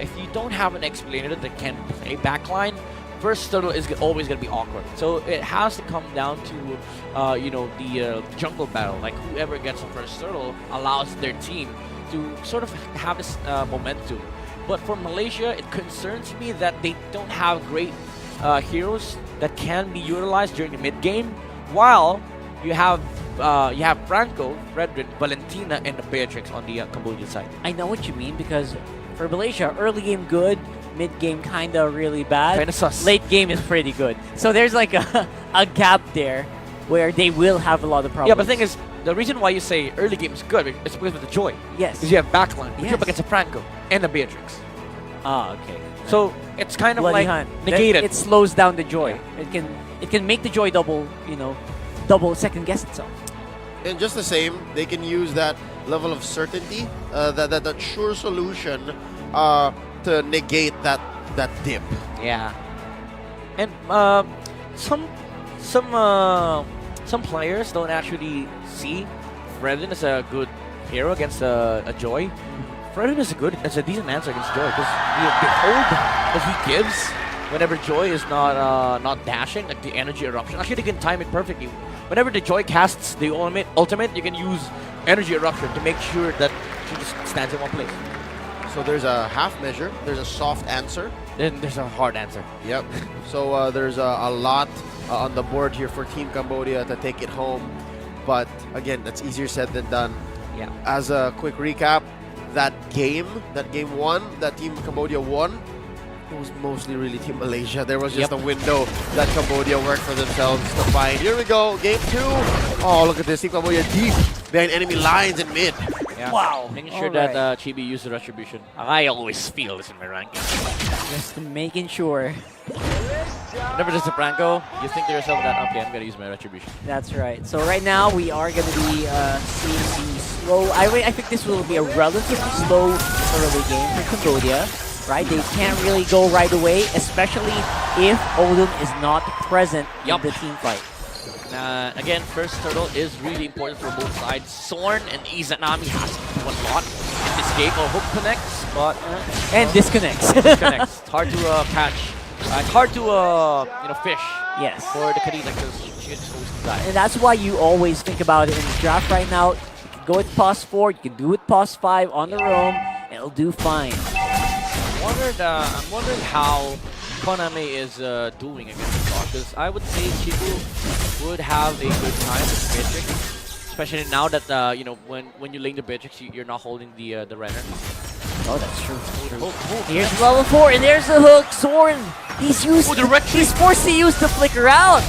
if you don't have an explainer that can play backline, first turtle is always going to be awkward. So it has to come down to, the jungle battle. Like whoever gets the first turtle allows their team to sort of have this momentum. But for Malaysia, it concerns me that they don't have great heroes that can be utilized during the mid game, while you have Franco, Frederick, Valentina, and the Beatrix on the Cambodian side. I know what you mean, because for Malaysia, early game good, mid game kinda really bad, Kinda sus. late game is pretty good. So there's like a gap there where they will have a lot of problems. Yeah, but the thing is, the reason why you say early game is good is because of the Joy. Yes. Because you have backline, which Yes. up against a Franco and the Beatrix. okay. So it's kind of Bloody like Hunt. negated. It slows down the Joy. It can make the Joy double second guess itself. And just the same, they can use that level of certainty, that sure solution to negate that dip. Yeah. And some players don't actually see Fredden as a good hero against a Joy. Fredden is a decent answer against Joy because the hold that he gives whenever Joy is not dashing, like the energy eruption. Actually, they can time it perfectly. Whenever the Joy casts the ultimate, you can use energy eruption to make sure that she just stands in one place. So there's a half measure, there's a soft answer. Then there's a hard answer. Yep. So there's a lot on the board here for Team Cambodia to take it home. But again, that's easier said than done. Yeah. As a quick recap, that game 1, that Team Cambodia won, it was mostly really Team Malaysia. There was just a window that Cambodia worked for themselves to find. Here we go, game 2. Oh, look at this. Team Cambodia deep behind enemy lines in mid. Yeah. Wow. Making sure that Chibi used the retribution. I always feel this in my ranking. Just making sure. Whenever there's a Franco, you think to yourself that, okay, I'm going to use my retribution. That's right. So right now we are going to be seeing the slow. I think this will be a relatively slow early game for Cambodia. Right? They can't really go right away, especially if Odin is not present in the team fight. Again, first turtle is really important for both sides. Sorn and Izanami has to do a lot in this game. Hook connects, but and disconnects. Disconnects. It's hard to catch. It's hard to fish. Yes. For the Kadita because she just always die. And that's why you always think about it in the draft right now. You can go with pos 4, you can do with pos 5 on the roam, and it'll do fine. I'm wondering how Konami is doing against Croc, because I would say Chico would have a good time with Matrix, especially now that you know when you link the Matrix, you're not holding the runner. Oh, that's true. Here's level 4, and there's the hook. Soren, he's forced to use the flicker out.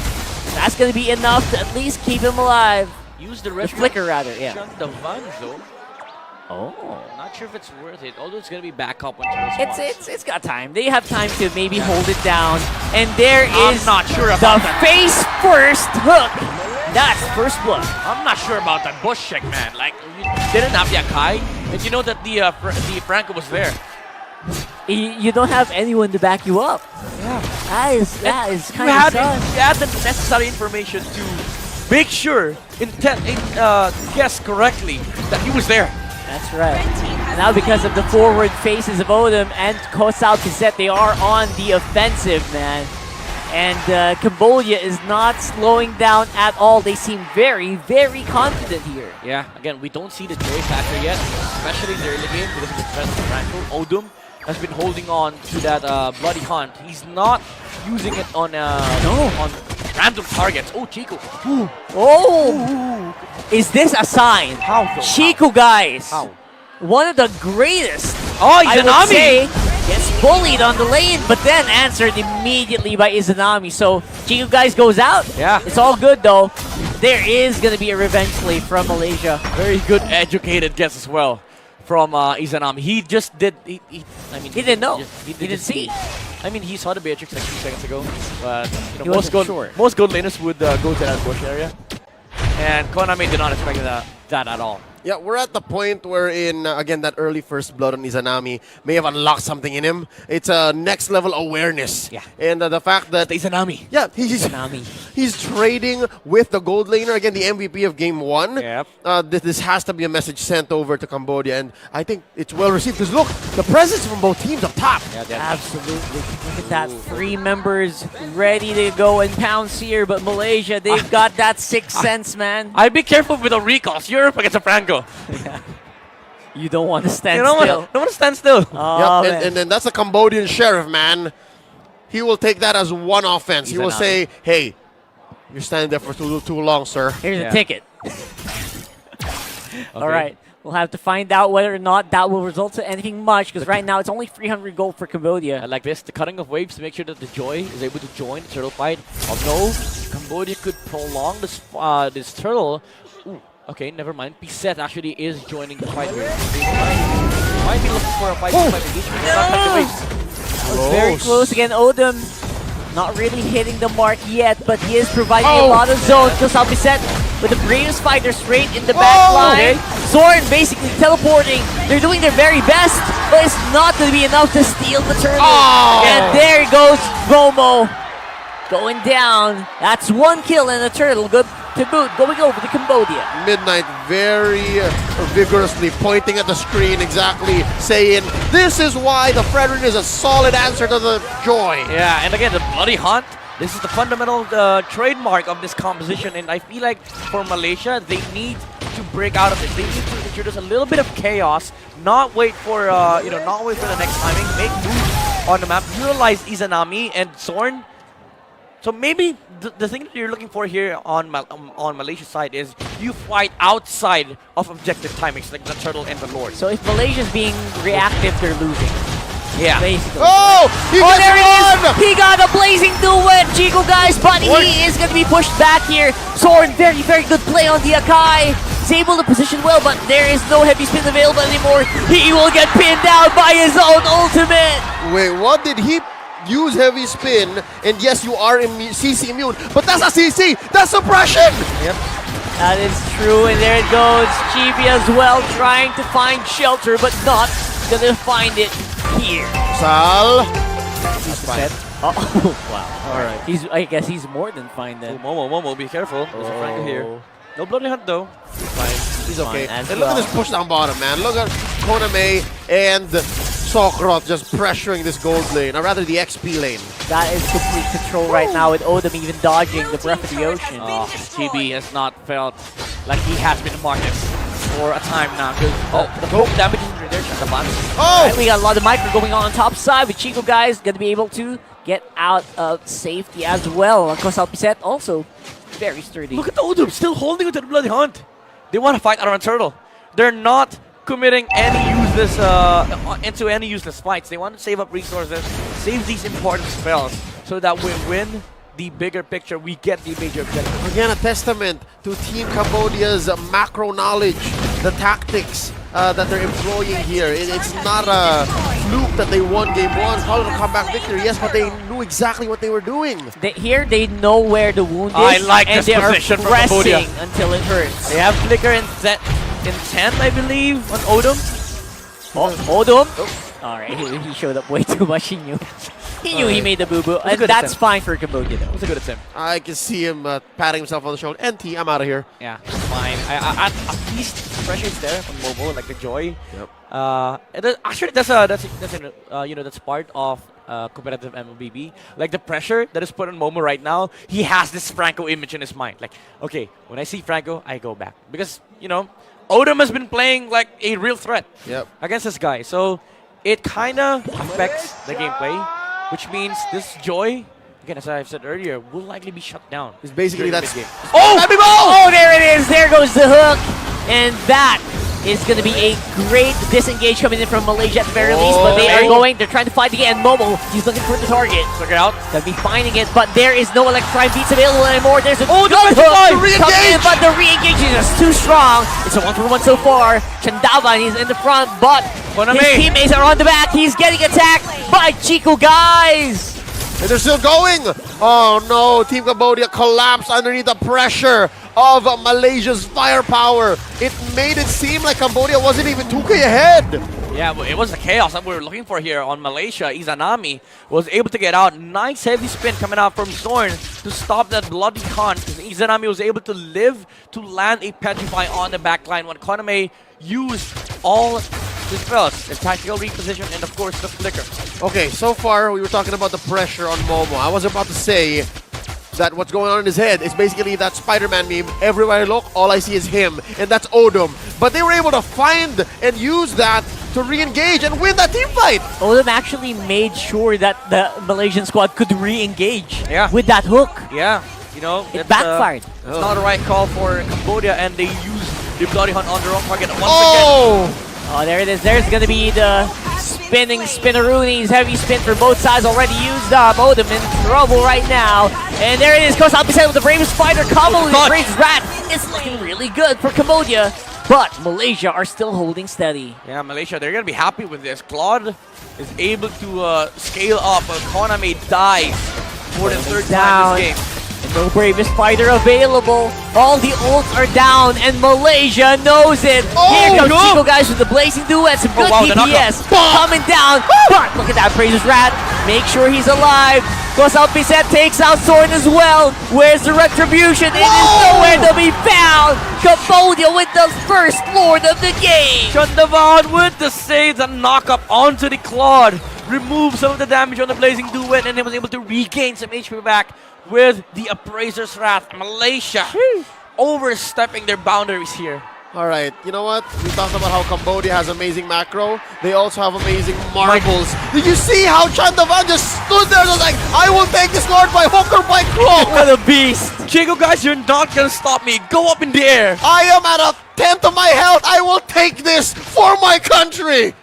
That's gonna be enough to at least keep him alive. Use the flicker rather, yeah. Chunk the Vanzo. Oh. Not sure if it's worth it, although it's gonna be back up when Turtle spawns. It's got time. They have time to maybe hold it down. And there is I'm not sure the about that. face first hook. That's first blood. I'm not sure about that bush check, man. Like, you didn't have Yakai, and you know that the Franco was there. You don't have anyone to back you up. Yeah. That is kind of sad. You had the necessary information to make sure, guess correctly that he was there. That's right. And now because of the forward faces of Odom and Kosao Cassette, they are on the offensive, man. And Cambodia is not slowing down at all. They seem very, very confident here. Yeah, again, we don't see the joy factor yet, especially in the early game because of the threat of Franco. Odom has been holding on to that bloody hunt. He's not using it on on random targets. Oh, Chico. Ooh. Oh! Is this a sign? How though? Chico, guys. How? One of the greatest. Oh, I would Izanami! say, gets bullied on the lane, but then answered immediately by Izanami. So Chico, guys, goes out. Yeah. It's all good, though. There is going to be a revenge play from Malaysia. Very good educated guess as well from Izanami. He just did. I mean, He didn't know. He didn't see. I mean, he saw the Beatrix like 2 seconds ago, but you He know, wasn't sure. most gold laners would go to that bush area, and Konami did not expect that at all. Yeah, we're at the point wherein, again, that early first blood on Izanami may have unlocked something in him. It's a next level awareness. Yeah. And the fact that... Izanami. Yeah, Izanami. he's trading with the gold laner, again, the MVP of Game 1. Yep. This has to be a message sent over to Cambodia, and I think it's well received. Because look, the presence from both teams up top. Yeah, Absolutely. Look at that. 3 members ready to go and pounce here, but Malaysia, they've got that 6th sense, man. I'd be careful with the recalls. You're up against a Franco. Yeah. You don't want to stand You don't still. want to stand still. Oh, Yep, man. and then that's a Cambodian sheriff, man. He will take that as one offense. He will say, hey, you're standing there for too long, sir. Here's a ticket. All right. We'll have to find out whether or not that will result in anything much, because right now it's only 300 gold for Cambodia. I like this, the cutting of waves to make sure that the Joy is able to join the turtle fight. Although Cambodia could prolong this this turtle. Ooh, okay, never mind. Piset actually is joining the fight here. Might be looking for a fight engagement. Not cutting the waves. That was very close again. Odom not really hitting the mark yet, but he is providing a lot of zone. Kosao Piset with the Bravest Fighter straight in the back line. Zoran basically teleporting. They're doing their very best, but it's not going to be enough to steal the turtle. And there goes Momo going down. That's 1 kill and a turtle. Good to boot, going over to Cambodia. Midnight very vigorously pointing at the screen, exactly saying, this is why the Fredrin is a solid answer to the Joy. Yeah, and again, the Bloody Hunt. This is the fundamental trademark of this composition, and I feel like for Malaysia, they need to break out of this. They need to introduce a little bit of chaos, not wait for not wait for the next timing, make moves on the map, utilize Izanami and Zorn. So maybe the thing that you're looking for here on Malaysia's side is you fight outside of objective timings, like the turtle and the Lord. So if Malaysia's being reactive, they're losing. Yeah. Basically. Oh, there it is! He got a blazing duet, Chico, guys, but he is going to be pushed back here. Soren, very, very good play on the Akai. He's able to position well, but there is no heavy spin available anymore. He will get pinned down by his own ultimate. Wait, what did he use heavy spin? And yes, you are CC immune, but that's a CC! That's suppression! Yep. That is true, and there it goes. Chibi as well, trying to find shelter, but not gonna find it here. Sal. He's fine. Oh, wow. Alright. I guess he's more than fine then. Oh, Momo, be careful. There's a Franco here. No Bloody Hunt though. He's fine. He's okay. Fine, And look at this push down bottom, man. Look at Koname and Sokrot just pressuring this gold lane, or rather the XP lane. That is complete control right now, with Odom even dodging the Breath of the Ocean. Oh, GB has not felt like he has been marked for a time now, because the whole damage is there, the box. Oh! Right, we got a lot of micro going on top side with Chico, guys. Gonna be able to get out of safety as well. Kosalpiset also very sturdy. Look at the Odom still holding onto the Bloody Hunt. They want to fight around Turtle. They're not committing any useless into any useless fights. They want to save up resources, save these important spells, so that we win the bigger picture. We get the major objective. Again, a testament to Team Cambodia's macro knowledge, the tactics that they're employing here. It's not a fluke that they won game 1. Call it a comeback victory, yes, but they knew exactly what they were doing. Here, they know where the wound is. I like and this they position are from Cambodia pressing until it hurts. They have Flicker in 10, I believe, on Odom. Odom? Alright, he showed up way too much. He knew. He knew he made the boo-boo. And that's fine for Cambodia, though. That's a good attempt. I can see him patting himself on the shoulder. NT, I'm out of here. Yeah, fine. At least pressure is there from mobile, like the joy. Yep. Actually, that's part of competitive MLBB. Like the pressure that is put on Momo right now, he has this Franco image in his mind. Like, okay, when I see Franco, I go back because Odom has been playing like a real threat against this guy. So it kind of affects the gameplay, which means this Joy, again, as I've said earlier, will likely be shut down. It's basically during that's... the game. Oh, there it is. There goes the hook. And that is going to be a great disengage coming in from Malaysia at the very least. But they're trying to fight again. Momo, he's looking for the target. Look it out. They'll be finding it, but there is no Electrine beats available anymore. There's a good hook coming in, but the re-engage is just too strong. It's a 1-for-1 so far. Chandavan is in the front, but his teammates are on the back. He's getting attacked by Chico, guys. And they're still going. Oh no, Team Cambodia collapsed underneath the pressure of Malaysia's firepower. It made it seem like Cambodia wasn't even 2K ahead. Yeah, but it was the chaos that we were looking for here on Malaysia. Izanami was able to get out. Nice heavy spin coming out from Zorn to stop that bloody hunt. Izanami was able to live to land a Petrify on the backline when Koname used all the spells, the tactical reposition, and of course the flicker. Okay, so far we were talking about the pressure on Momo. I was about to say that what's going on in his head is basically that Spider-Man meme. Everywhere I look, all I see is him, and that's Odom. But they were able to find and use that to re-engage and win that team fight. Odom actually made sure that the Malaysian squad could re-engage with that hook. Yeah, it backfired. It's not the right call for Cambodia, and they used the Bloody Hunt on the wrong target once again. Oh, there it is. There's going to be the spinning spinneroonies. Heavy spin for both sides already used up. Odom in trouble right now. And there it is. Goes out beside with the Brave Spider combo. The Brave Rat. It's looking really good for Cambodia. But Malaysia are still holding steady. Yeah, Malaysia, they're going to be happy with this. Claude is able to scale up. Koname dies for the third time this game. No Bravest Fighter available. All the ults are down, and Malaysia knows it. Here comes Chico, guys, with the Blazing Duet. Some good DPS coming down. But look at that Bravest Rat. Make sure he's alive. Goes out Piset, takes out Soren as well. Where's the retribution? It is nowhere to be found. Cambodia with the first Lord of the game. Chandavan with the save, the knock-up onto the Claude. Removed some of the damage on the Blazing Duet, and he was able to regain some HP back with the Appraiser's Wrath. Malaysia overstepping their boundaries here. All right, you know what? We talked about how Cambodia has amazing macro. They also have amazing marbles. Did you see how Chandavan just stood there and was like, I will take this Lord by hook or by crook? What a beast. Chico, guys, you're not going to stop me. Go up in the air. I am at a tenth of my health. I will take this for my country.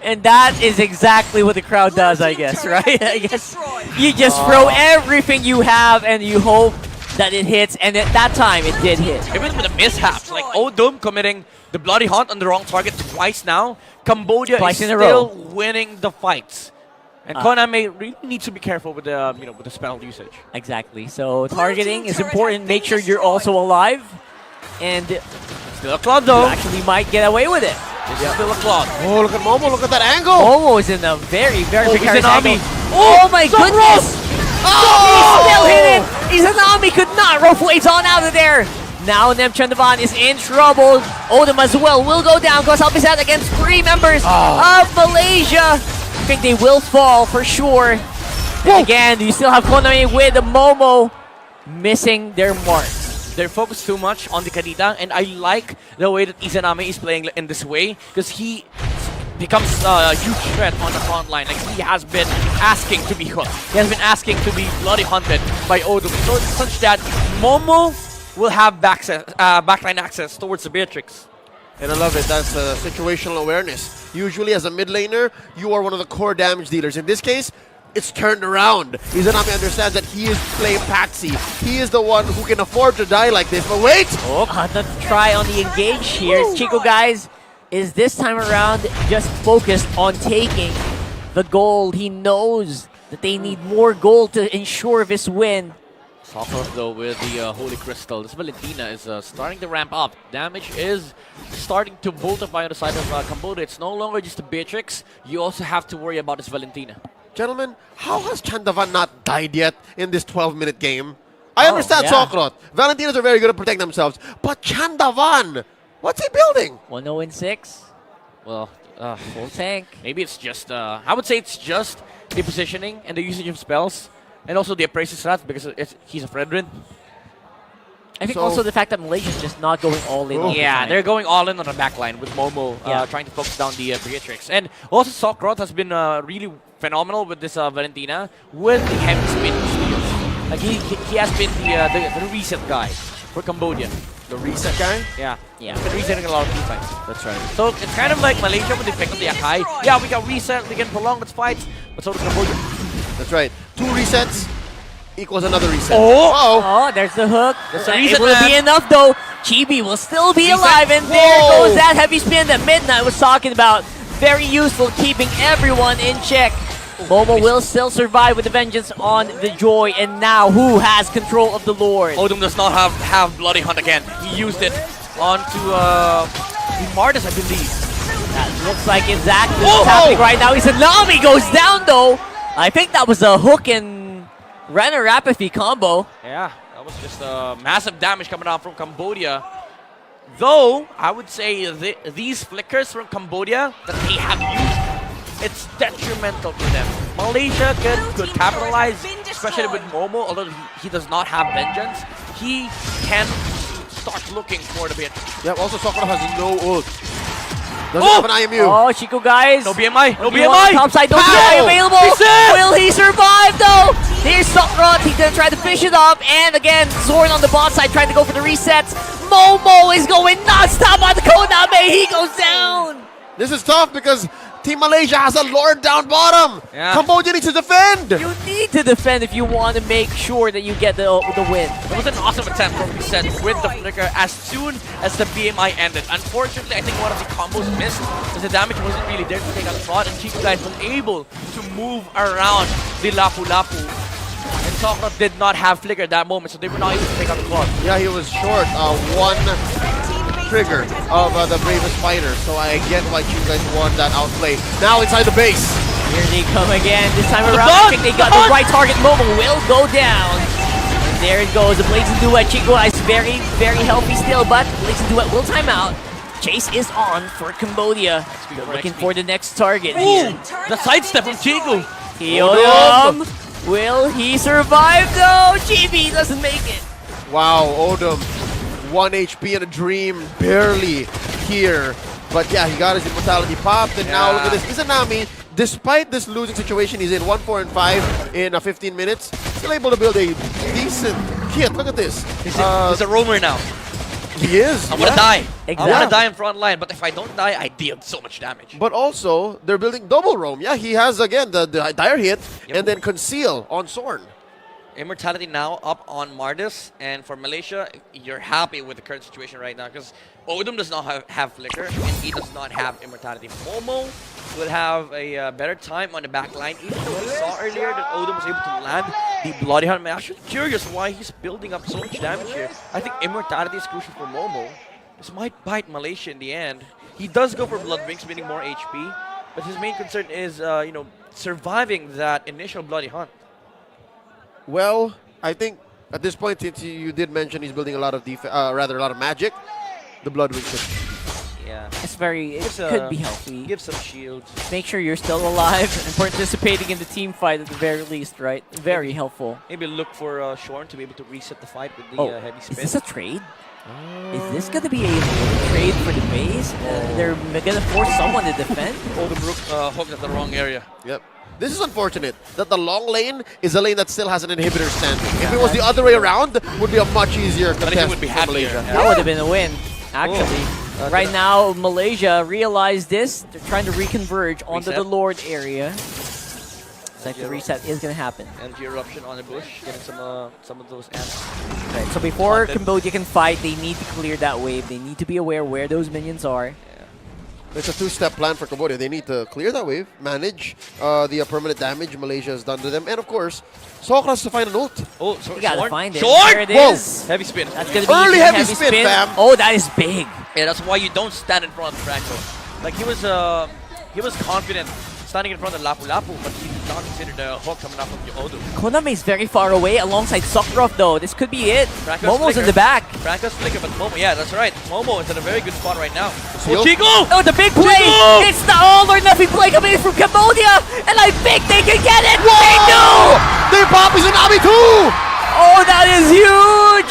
And that is exactly what the crowd does, I guess, right? I guess you just throw everything you have and you hope that it hits, and at that time it did hit. Even with the mishaps, like Odom committing the Bloody Hunt on the wrong target twice now, Cambodia is still winning the fights. And Koname really needs to be careful with the with the spell usage. Exactly. So targeting is important. Make sure you're also alive. And still a Claude though. You actually might get away with it. This is still a Claude. Oh, look at Momo. Look at that angle. Momo is in a very, very precarious angle. Oh my goodness. He's still hidden. Izanami could not. Rough waves on out of there. Now Nem Chandavan is in trouble. Odom as well will go down. Goes up his head against 3 members of Malaysia. I think they will fall for sure. Again, you still have Konami with Momo missing their mark. They're focused too much on the Kadita, and I like the way that Izanami is playing in this way because the becomes a huge threat on the front line. Like, he has been asking to be hooked. He has been asking to be bloody hunted by Odom. So such that Momo will have backline access towards the Beatrix. And I love it. That's situational awareness. Usually, as a mid laner, you are one of the core damage dealers. In this case, it's turned around. Izanami understands that he is playing Patsy. He is the one who can afford to die like this. But wait! The try on the engage here. Chico, guys, is this time around just focused on taking the gold. He knows that they need more gold to ensure this win. Sokolov, though, with the Holy Crystal. This Valentina is starting to ramp up. Damage is starting to multiply on the side of Cambodia. It's no longer just the Beatrix. You also have to worry about this Valentina. Gentlemen, how has Chandavan not died yet in this 12-minute game? I understand Sokrot. Valentinas are very good at protecting themselves. But Chandavan, what's he building? 1-0-6. Well, Full tank. maybe it's just, I would say it's just the positioning and the usage of spells. And also the appraisal stats because he's a Fredrin. I think also the fact that Malaysia's just not going all in. Yeah, they're going all in on the backline with Momo trying to focus down the Beatrix. And also Sokrot has been really phenomenal with this Valentina with the heavy spin steals. Like he has been the reset guy for Cambodia. The reset guy? Yeah. Yeah. He's been resetting a lot of defense. That's right. So it's kind of like Malaysia when they pick up the Akai. Yeah, we can reset, we can prolong its fights, but so does Cambodia. That's right. 2 resets equals another reset. Oh, there's the hook. That's the reset, It will be enough though. Chibi will still be alive, and there goes that heavy spin that Midnight was talking about. Very useful, keeping everyone in check. Momo will still survive with the vengeance on the Joy, and now who has control of the Lord? Odom does not have Bloody Hunt again. He used it onto the Martis, I believe. That looks like exactly what's happening right now. Izanami goes down though. I think that was a hook and Renner Apathy combo. Yeah, that was just massive damage coming out from Cambodia. Though, I would say these flickers from Cambodia that they have used, it's detrimental to them. Malaysia could capitalize, especially with Momo, although he does not have Vengeance. He can start looking for the bit. Yeah, also Sokolov has no ult. Doesn't have an IMU. Oh, Chico, guys. No BMI. No BMI. BMI. Topside, no BMI available. Will he survive, though? Here's Sokrot. He's going to try to fish it up. And again, Zorn on the bot side trying to go for the resets. Momo is going non-stop on the Koname. He goes down. This is tough because Team Malaysia has a Lord down bottom. Yeah. Cambodia needs to defend. You need to defend if you want to make sure that you get the win. It was an awesome attempt from reset with the flicker as soon as the BMI ended. Unfortunately, I think one of the combos missed because the damage wasn't really there to take out the fraud, and Chico guys was able to move around the Lapu Lapu. And Sokrot did not have flicker at that moment, so they were not able to take out the fraud. Yeah, he was short. One trigger of the bravest fighter, so I get why you guys won that outplay. Now inside the base. Here they come again. This time around, I think they got the right target. Momo will go down. And there it goes. The Blazing Duet. Chico is very, very healthy still, but Blazing Duet will time out. Chase is on for Cambodia. They're looking for the next target. Ooh, the sidestep from Chico. Odom. Will he survive though? GB doesn't make it. Wow, Odom. 1 HP in a dream, barely here. But yeah, he got his immortality popped, and now look at this. Izanami, despite this losing situation, he's in 1-4-5 in 15 minutes. Still able to build a decent kit. Look at this. He's a roamer now. He is. I want to die. Exactly. I want to die in front line, but if I don't die, I deal so much damage. But also, they're building double roam. Yeah, he has, again, the dire hit, and then conceal on Sorn. Immortality now up on Mardis, and for Malaysia, you're happy with the current situation right now because Odom does not have Flicker, and he does not have Immortality. Momo will have a better time on the back line. Even though we saw earlier that Odom was able to land the Bloody Hunt, I'm actually curious why he's building up so much damage here. I think Immortality is crucial for Momo. This might bite Malaysia in the end. He does go for Blood Wings, meaning more HP, but his main concern is, surviving that initial Bloody Hunt. Well, I think at this point, since you did mention he's building a lot of a lot of magic, the Blood Wings. Yeah. It's very, it could be healthy. Give some shields. Make sure you're still alive and participating in the team fight at the very least, right? Very helpful. Maybe look for Shorn to be able to reset the fight with the heavy spin. Is this a trade? Is this going to be a trade for the base? They're going to force someone to defend? Brook hooked at the wrong area. Yep. This is unfortunate that the long lane is a lane that still has an inhibitor standing. If it was the other way around, it would be a much easier contest would be for happier. Malaysia. That would have been a win, actually. Right now, Malaysia realized this. They're trying to reconverge onto the Lord area. It's like the reset is going to happen. Energy eruption on the bush, getting some of those ants. Right, so before Cambodia can fight, they need to clear that wave. They need to be aware where those minions are. It's a two-step plan for Cambodia. They need to clear that wave, manage the permanent damage Malaysia has done to them, and of course, Sokras to find an ult. Oh, so You gotta find it. Short! There it is. Heavy spin. That's gonna be Early the heavy spin, fam. Oh, that is big. Yeah, that's why you don't stand in front of Franco. Like he was confident standing in front of Lapu Lapu, but he did not consider the hook coming up from Odo. Konami is very far away alongside Sokrov though. This could be it. Franco's Momo's in flicker. the back. Franco's flicker, but Momo, yeah, that's right. Momo is in a very good spot right now. Seal. Oh, Chico! Oh, the big play! Chico! It's the all or nothing play coming in from Cambodia, and I think they can get it. They do! They pop is an Abi too! Oh, that is huge!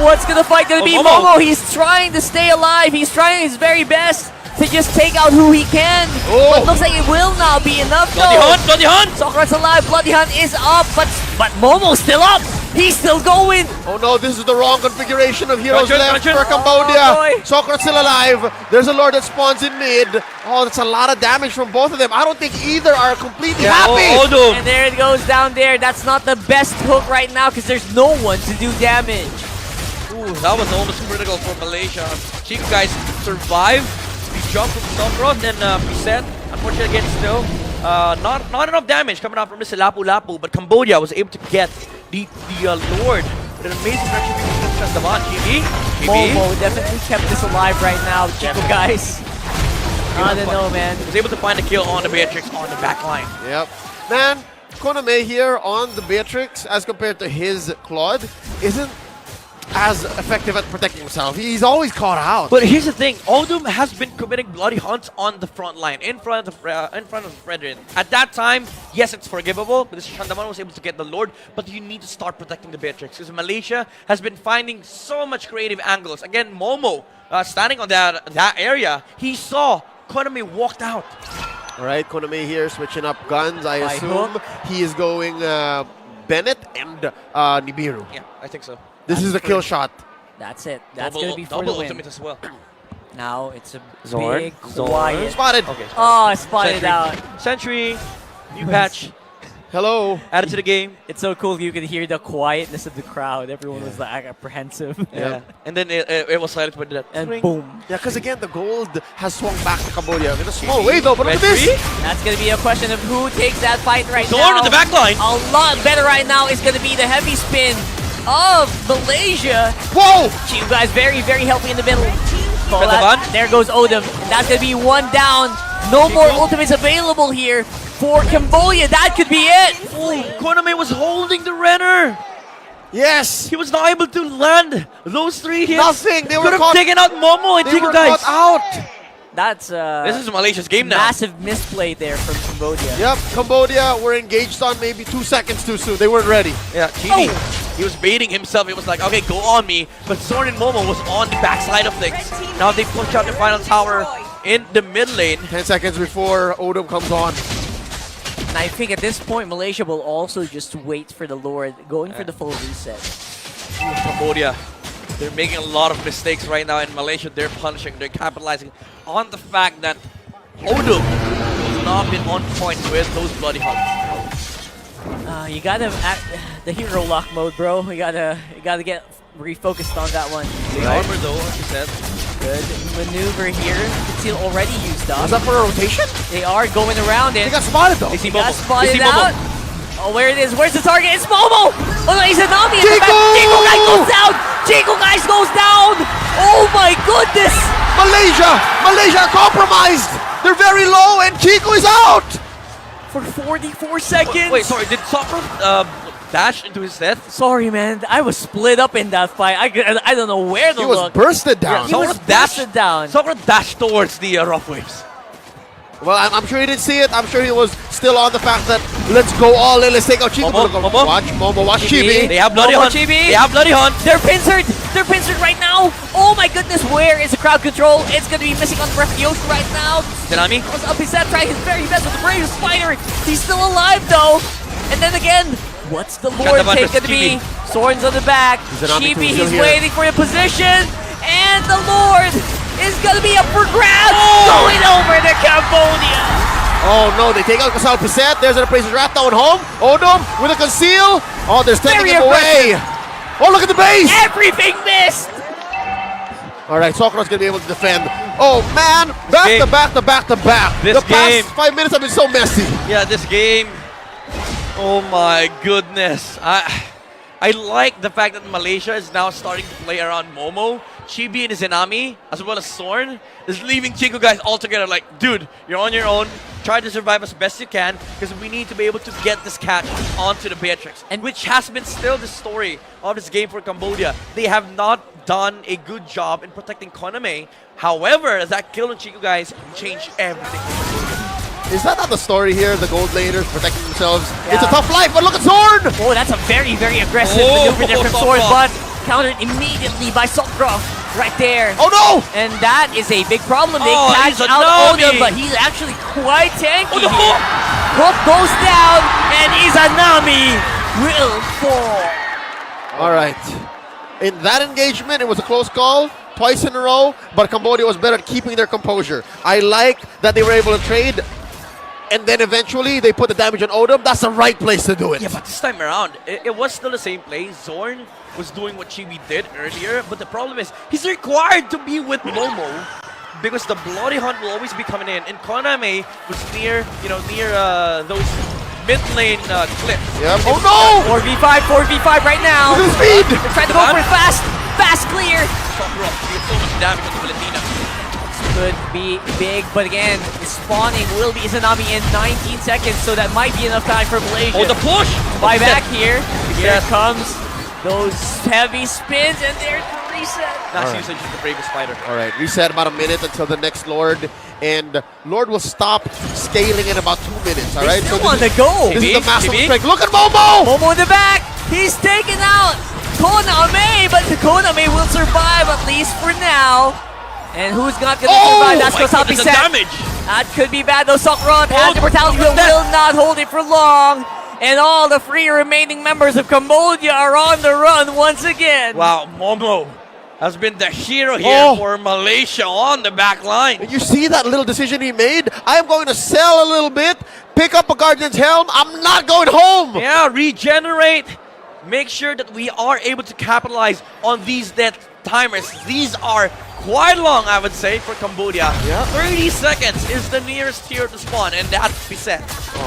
What's gonna fight gonna be Momo. Momo? He's trying to stay alive. He's trying his very best to just take out who he can. Oh. But looks like it will not be enough Bloody though. Hunt! Bloody Hunt! Sokrat's alive. Bloody Hunt is up, but Momo's still up. He's still going. Oh no, this is the wrong configuration of heroes Gotcha, left gotcha. for Cambodia. Oh, boy. Sokrat's still alive. There's a Lord that spawns in mid. Oh, that's a lot of damage from both of them. I don't think either are completely happy. Oh, Odo! And there it goes down there. That's not the best hook right now because there's no one to do damage. Ooh, that was almost critical for Malaysia. Chico guys survived. We jumped from Sokros, then reset. Unfortunately, again, still not enough damage coming out from Mr. Lapu Lapu, but Cambodia was able to get the Lord with an amazing retribution from Chandaman. GB? Momo definitely kept this alive right now. Chico guys. I don't know, man. Was able to find a kill on the Beatrix on the back line. Yep. Man, Koname here on the Beatrix as compared to his Claude isn't as effective at protecting himself. He's always caught out. But here's the thing, Oldum has been committing bloody hunts on the front line, in front of Fredrin. At that time, yes, it's forgivable, because Chandaman was able to get the Lord, but you need to start protecting the Beatrix, because Malaysia has been finding so much creative angles. Again, Momo, standing on that area, he saw Konami walked out. All right, Konami here switching up guns. I By assume he is going Bennett and Nibiru. Yeah, I think so. This is the kill shot. That's it. That's Double- going to be for double the win. ultimate as well. Now it's a Zorn. big, Zorn. quiet. Spotted. Okay. Oh, spotted Sentry. out. Sentry, new patch, Hello. added to the game. It's so cool. You could hear the quietness of the crowd. Everyone was like apprehensive. Yeah. And then it was silent with that. And ring. boom. Yeah, because again, the gold has swung back to Cambodia in a small way though, but look at this. That's going to be a question of who takes that fight right Zorn now. on the back line. A lot better right now is going to be the heavy spin of Malaysia. Whoa! You guys very, very healthy in the middle. Pull Petavan. that. There goes Odom. And that's going to be one down. No more ultimates available here for Cambodia. That could be it. Oh, Konami was holding the Renner. Yes. He was not able to land those 3 hits. Nothing. They were Could have caught. taken out Momo and They Chico were guys. caught out. That's This is Malaysia's game now. massive misplay there from Cambodia. Yep, Cambodia were engaged on maybe 2 seconds too soon. They weren't ready. Yeah, Chidi. He was baiting himself. He was like, okay, go on me. But Zorn and Momo was on the backside of things. Now they push out the final tower in the mid lane. 10 seconds before Odom comes on. And I think at this point, Malaysia will also just wait for the Lord, going for the full reset. Cambodia, they're making a lot of mistakes right now. In Malaysia, they're punishing, they're capitalizing on the fact that Odom has not been on point with those bloody hunts. You gotta act the hero lock mode, bro. You gotta get refocused on that one. The armor though, like you said. Good maneuver here. Conceal already used up. Was that for a rotation? They are going around it. They got spotted though. They see He got Momo. They spotted see Momo. out. Oh, where it is? Where's the target? It's Momo! Oh no, he's a Nami! Chico! Chico guys goes down! Chico guys goes down! Oh my goodness! Malaysia compromised. They're very low and Chico is out. For 44 seconds! Wait, sorry, did Sokros dash into his death. Sorry, man. I was split up in that fight. I don't know where to He was look. bursted down. He was bursted down. Sakura dashed towards the rough waves. Well, I'm sure he didn't see it. I'm sure he was still on the fact that let's go all in. Let's take out Chico. Momo. Watch Momo. Watch Chibi. They have Bloody Momo, Hunt. Chibi. They have Bloody Hunt. They're pincered. They're pincered right now. Oh my goodness, where is the crowd control? It's going to be missing on the breath of the ocean right now. Tsunami. Goes up his head, trying his very best with the brave spider. He's still alive though. And then again, what's the Lord Shut the take going to be? Soren's on the back. Tsunami Chibi, still he's here. waiting for the position. And the Lord is going to be up for grabs. Going over to Cambodia. Oh no, they take out Casal Piset. There's an Appraiser's Wrath down home. Odom with a conceal. Oh, they're taking Very him away. Oh, look at the base. Everything missed. All right, Sakura's going to be able to defend. Oh man, back game. to back to back to back. This The past game. 5 minutes have been so messy. Yeah, this game. Oh my goodness. I like the fact that Malaysia is now starting to play around Momo. Chibi and Zenami, as well as Sorn, is leaving Chico guys all together. Like, dude, you're on your own. Try to survive as best you can because we need to be able to get this catch onto the Beatrix. And which has been still the story of this game for Cambodia. They have not done a good job in protecting Koname. However, that kill on Chico guys changed everything. Is that not the story here? The gold laders protecting themselves. It's a tough life, but look at Zorn! Oh, that's a very, very aggressive Oh, maneuver there from Sokroff. Sword, but countered immediately by Sokroff right there. Oh no! And that is a big problem. They Oh, catch he's a out Nami. Odom, but he's actually quite tanky. Oh, the here. Hook goes down, and Izanami will fall. All right. In that engagement, it was a close call. Twice in a row, but Cambodia was better at keeping their composure. I like that they were able to trade, and then eventually they put the damage on Odom. That's the right place to do it. Yeah, but this time around, it was still the same play. Zorn was doing what Chibi did earlier, but the problem is he's required to be with Momo because the Bloody Hunt will always be coming in, and Koname was near those mid lane clips. Yep. Oh no! 4v5 right now. Look at the speed! They're trying to go for it fast clear. Sokroff deals so much damage on the Valentina. Could be big, but again, spawning will be Izanami in 19 seconds, so that might be enough time for Malaysia. Oh, the push! Buy back here. Here Yes. comes those heavy spins, and there's the reset. That's usage of the bravest spider. All right, reset about a minute until the next Lord, and Lord will stop scaling in about 2 minutes. All right, Still this on the is- go. This is the massive Chibi. strength. Look at Momo! Momo in the back. He's taken out Koname, but Koname will survive at least for now. And who's not going to survive? That's my Kosapi goodness, the set. damage! That could be bad though. Sokron Oh, has immortality, look but at that. will not hold it for long. And all the three remaining members of Cambodia are on the run once again. Wow, Momo has been the hero here Oh. for Malaysia on the back line. You see that little decision he made? I'm going to sell a little bit, pick up a Guardian's Helm. I'm not going home. Yeah, regenerate. Make sure that we are able to capitalize on these death timers. These are quite long, I would say, for Cambodia. Yeah. 30 seconds is the nearest here to spawn, and that's Piset.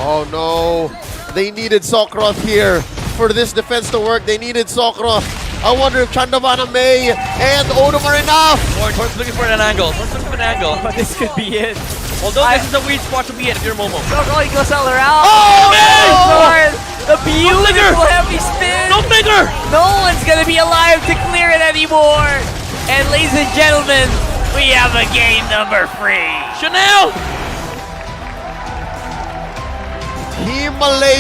Oh no. They needed Sokroth here for this defense to work. They needed Sokroth. I wonder if Chandavana May and Odom are enough. Tor's looking for an angle. Tor's looking for an angle. But this could be it. Although this is a weird spot to be in if you're Momo. Sokron goes sell her out. Oh, Sorry. The Trigger. beautiful heavy spin. No trigger! No one's gonna be alive to clear it anymore. And ladies and gentlemen, we have a game number 3. Chanel! Team Malaysia.